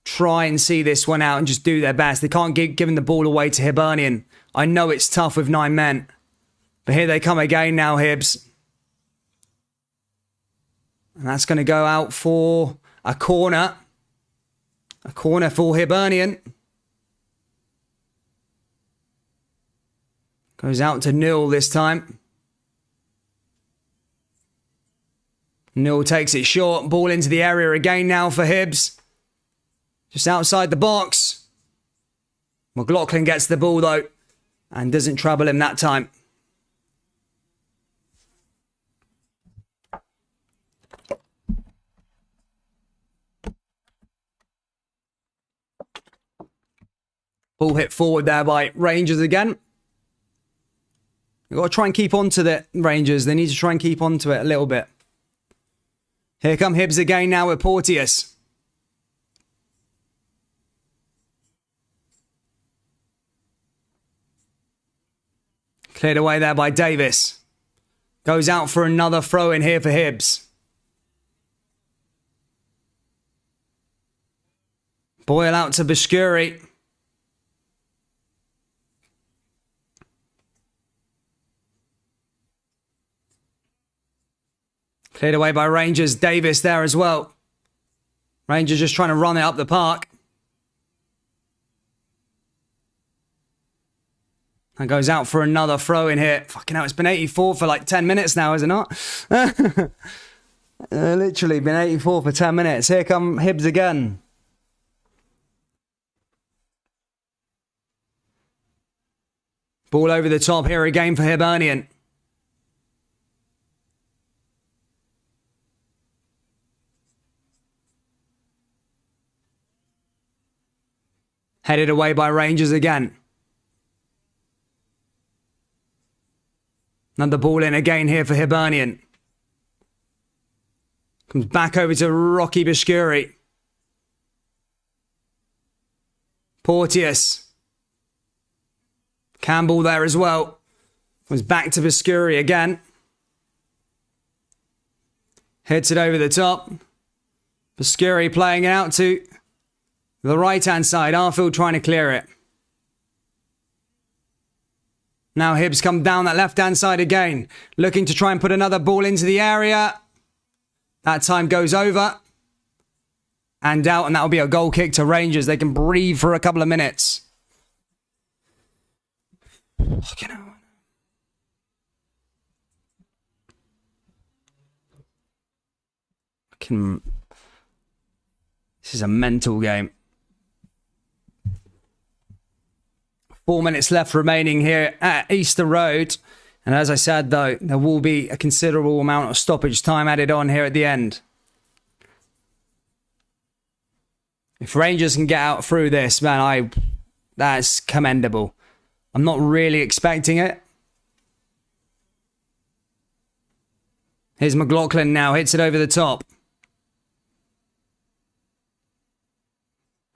try and see this one out and just do their best. They can't keep giving the ball away to Hibernian. I know it's tough with 9 men. But here they come again now, Hibs. And that's going to go out for a corner. A corner for Hibernian. Goes out to Newell this time. Newell takes it short. Ball into the area again now for Hibs. Just outside the box. McLaughlin gets the ball though and doesn't trouble him that time. Ball hit forward there by Rangers again. You've got to try and keep on to the Rangers. They need to try and keep on to it a little bit. Here come Hibs again now with Porteous. Cleared away there by Davis. Goes out for another throw in here for Hibs. Boyle out to Biscuri. Cleared away by Rangers. Davis there as well. Rangers just trying to run it up the park. And goes out for another throw in here. Fucking hell, it's been 84 for like 10 minutes now, is it not? Literally been 84 for 10 minutes. Here come Hibs again. Ball over the top here again for Hibernian. Headed away by Rangers again. Another ball in again here for Hibernian. Comes back over to Rocky Biscuri. Porteous. Campbell there as well. Comes back to Biscuri again. Hits it over the top. Biscuri playing it out to the right-hand side. Arfield trying to clear it. Now Hibs come down that left-hand side again. Looking to try and put another ball into the area. That time goes over. And out, and that'll be a goal kick to Rangers. They can breathe for a couple of minutes. Fucking hell. This is a mental game. 4 minutes left remaining here at Easter Road. And as I said, though, there will be a considerable amount of stoppage time added on here at the end. If Rangers can get out through this, man, that's commendable. I'm not really expecting it. Here's McLaughlin now, hits it over the top.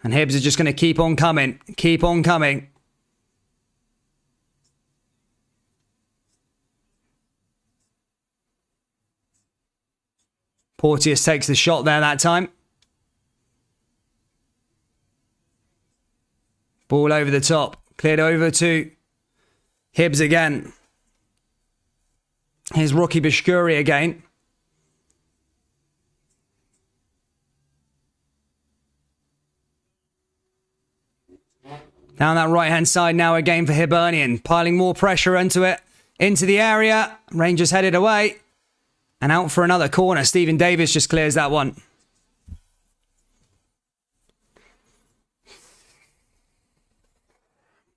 And Hibs are just going to keep on coming. Keep on coming. Porteous takes the shot there that time. Ball over the top. Cleared over to Hibs again. Here's Rocky Biscuri again. Down that right-hand side now again for Hibernian. Piling more pressure into it. Into the area. Rangers headed away. And out for another corner. Stephen Davis just clears that one.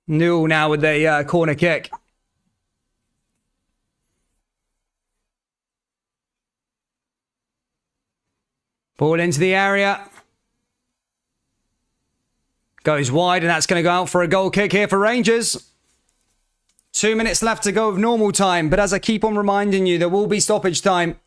Newell now with the corner kick. Ball into the area. Goes wide, and that's going to go out for a goal kick here for Rangers. 2 minutes left to go of normal time, but as I keep on reminding you, there will be stoppage time.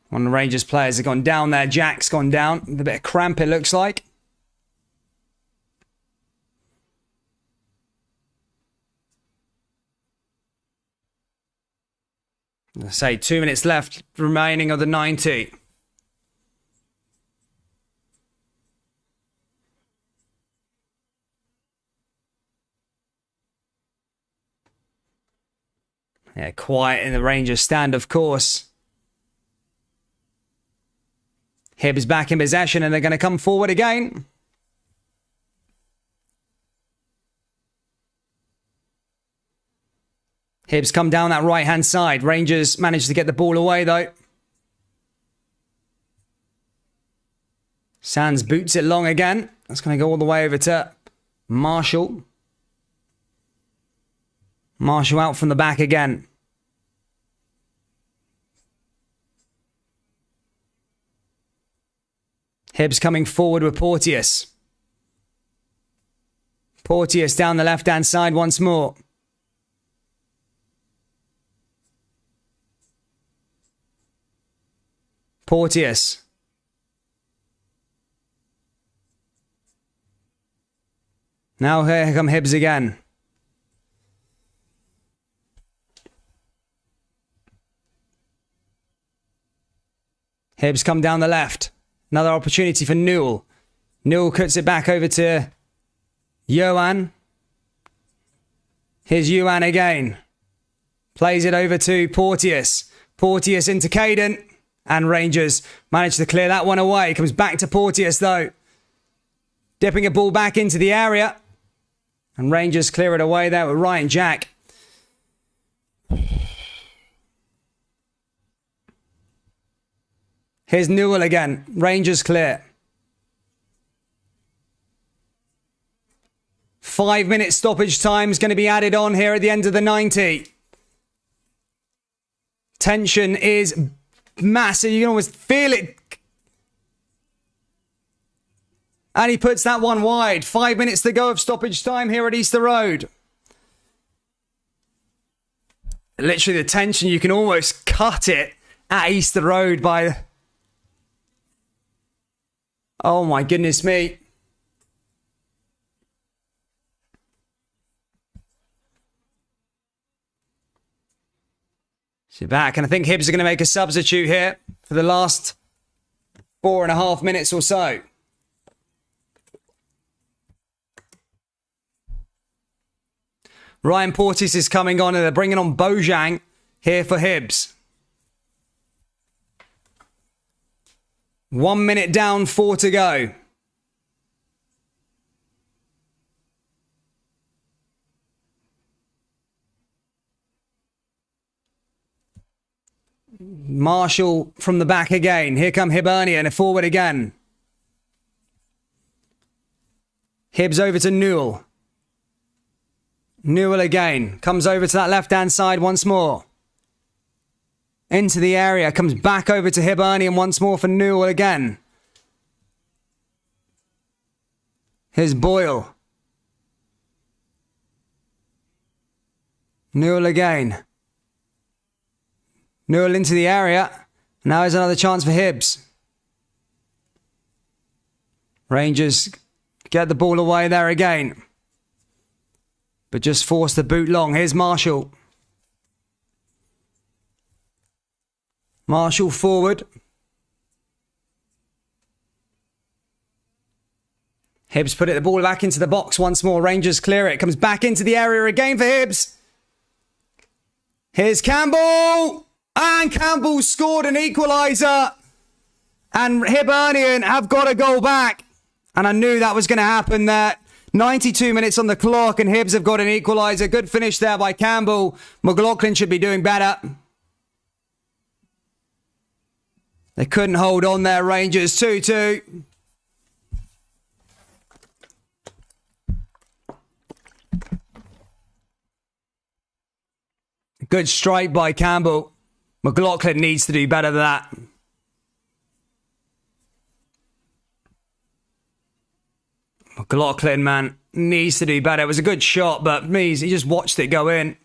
One of the Rangers players have gone down there. Jack's gone down. With a bit of cramp, it looks like. I say 2 minutes left remaining of the 90. Yeah, quiet in the Rangers stand, of course. Hibs back in possession, and they're going to come forward again. Hibs come down that right-hand side. Rangers managed to get the ball away, though. Sands boots it long again. That's going to go all the way over to Marshall. Marshall out from the back again. Hibs coming forward with Porteous. Porteous down the left-hand side once more. Porteous. Now here come Hibs again. Hibs come down the left. Another opportunity for Newell. Newell cuts it back over to Johan. Here's Johan again. Plays it over to Porteous. Porteous into Caden. And Rangers manage to clear that one away. Comes back to Porteous though. Dipping a ball back into the area. And Rangers clear it away there with Ryan Jack. Here's Newell again. Rangers clear. 5-minute stoppage time is going to be added on here at the end of the 90. Tension is massive. You can almost feel it. And he puts that one wide. 5 minutes to go of stoppage time here at Easter Road. Literally the tension, you can almost cut it at Easter Road by... Oh my goodness me. So back, and I think Hibs are going to make a substitute here for the last 4.5 minutes or so. Ryan Porteous is coming on and they're bringing on Bojang here for Hibs. 1 minute down, 4 to go. Marshall from the back again. Here come Hibernian, forward again. Hibs over to Newell. Newell again. Comes over to that left-hand side once more. Into the area. Comes back over to Hibernian once more for Newell again. Here's Boyle. Newell again. Newell into the area. Now there's another chance for Hibs. Rangers get the ball away there again. But just force the boot long. Here's Marshall. Marshall forward. Hibs put the ball back into the box once more. Rangers clear it. Comes back into the area again for Hibs. Here's Campbell. And Campbell scored an equaliser. And Hibernian have got a goal back. And I knew that was going to happen there. 92 minutes on the clock and Hibs have got an equaliser. Good finish there by Campbell. McLaughlin should be doing better. They couldn't hold on there, Rangers. 2-2. Good strike by Campbell. McLaughlin needs to do better than that. McLaughlin, man, needs to do better. It was a good shot, but he just watched it go in.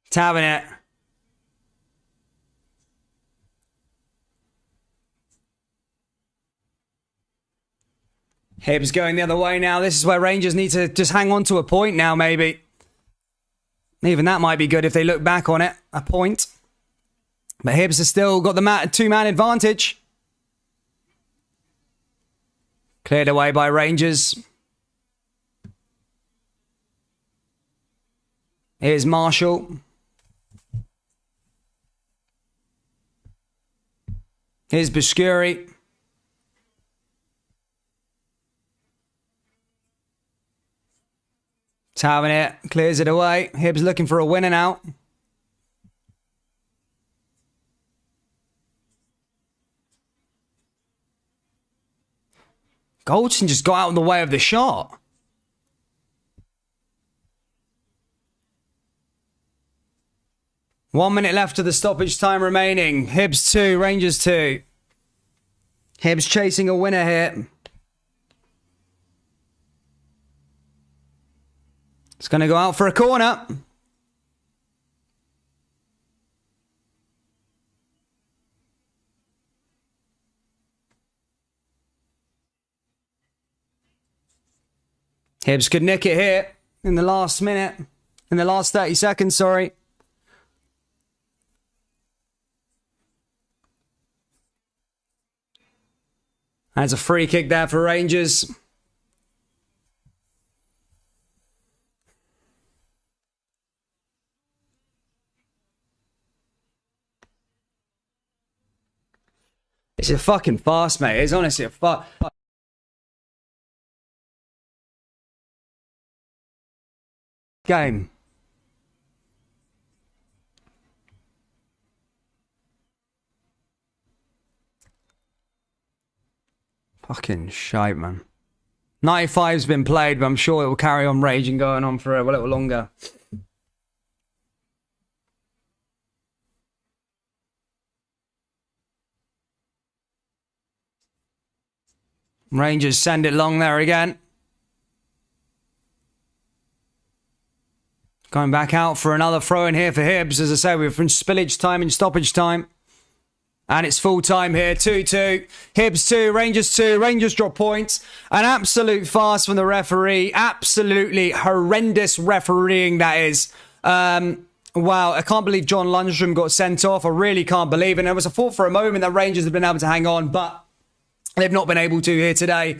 It's having it. Hibs going the other way now. This is where Rangers need to just hang on to a point now, maybe. Even that might be good if they look back on it. A point. But Hibs has still got the two-man advantage. Cleared away by Rangers. Here's Marshall. Here's Biscuri. It's having it. Clears it away. Hibs looking for a winner now. Goldson just got out of the way of the shot. One minute left of the stoppage time remaining. Hibs 2, Rangers 2. Hibs chasing a winner here. It's going to go out for a corner. Hibs could nick it here in the last minute. In the last 30 seconds, sorry. There's a free kick there for Rangers. It's a fucking farce, mate. It's honestly a farce. Game. Fucking shite, man. 95's been played, but I'm sure it will carry on raging going on for a little longer. Rangers send it long there again. Going back out for another throw in here for Hibs. As I say, we're from spillage time and stoppage time. And it's full time here, 2-2. Hibs 2, Rangers 2. Rangers drop points. An absolute farce from the referee. Absolutely horrendous refereeing that is. Wow, I can't believe John Lundstrom got sent off. I really can't believe it. And there was a thought for a moment that Rangers have been able to hang on, but they've not been able to here today.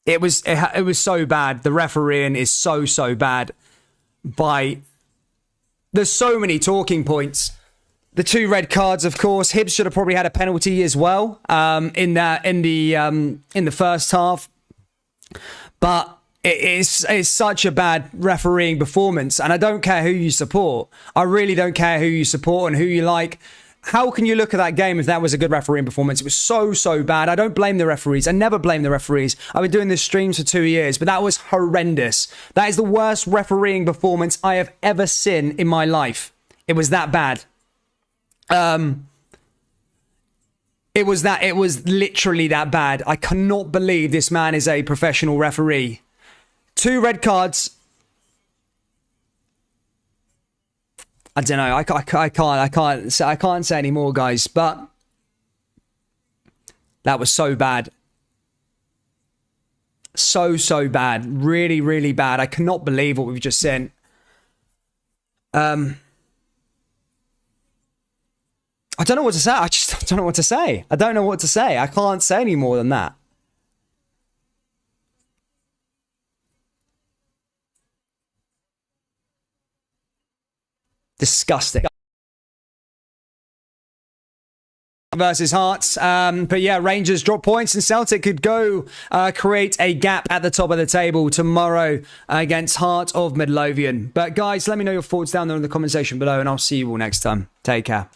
It was so bad. The refereeing is so bad. There's so many talking points. The 2 red cards, of course. Hibs should have probably had a penalty as well in the first half. But it's such a bad refereeing performance, and I don't care who you support. I really don't care who you support and who you like. How can you look at that game if that was a good refereeing performance? It was so bad. I don't blame the referees. I never blame the referees. I've been doing this streams for 2 years, but that was horrendous. That is the worst refereeing performance I have ever seen in my life. It was that bad. It was literally that bad. I cannot believe this man is a professional referee. 2 red cards. I don't know. I can't say any more, guys. But that was so bad. So bad. Really bad. I cannot believe what we've just seen. I don't know what to say. I just don't know what to say. I don't know what to say. I can't say any more than that. Disgusting. Versus Hearts. But yeah, Rangers drop points and Celtic could go create a gap at the top of the table tomorrow against Heart of Midlothian. But guys, let me know your thoughts down there in the comment section below and I'll see you all next time. Take care.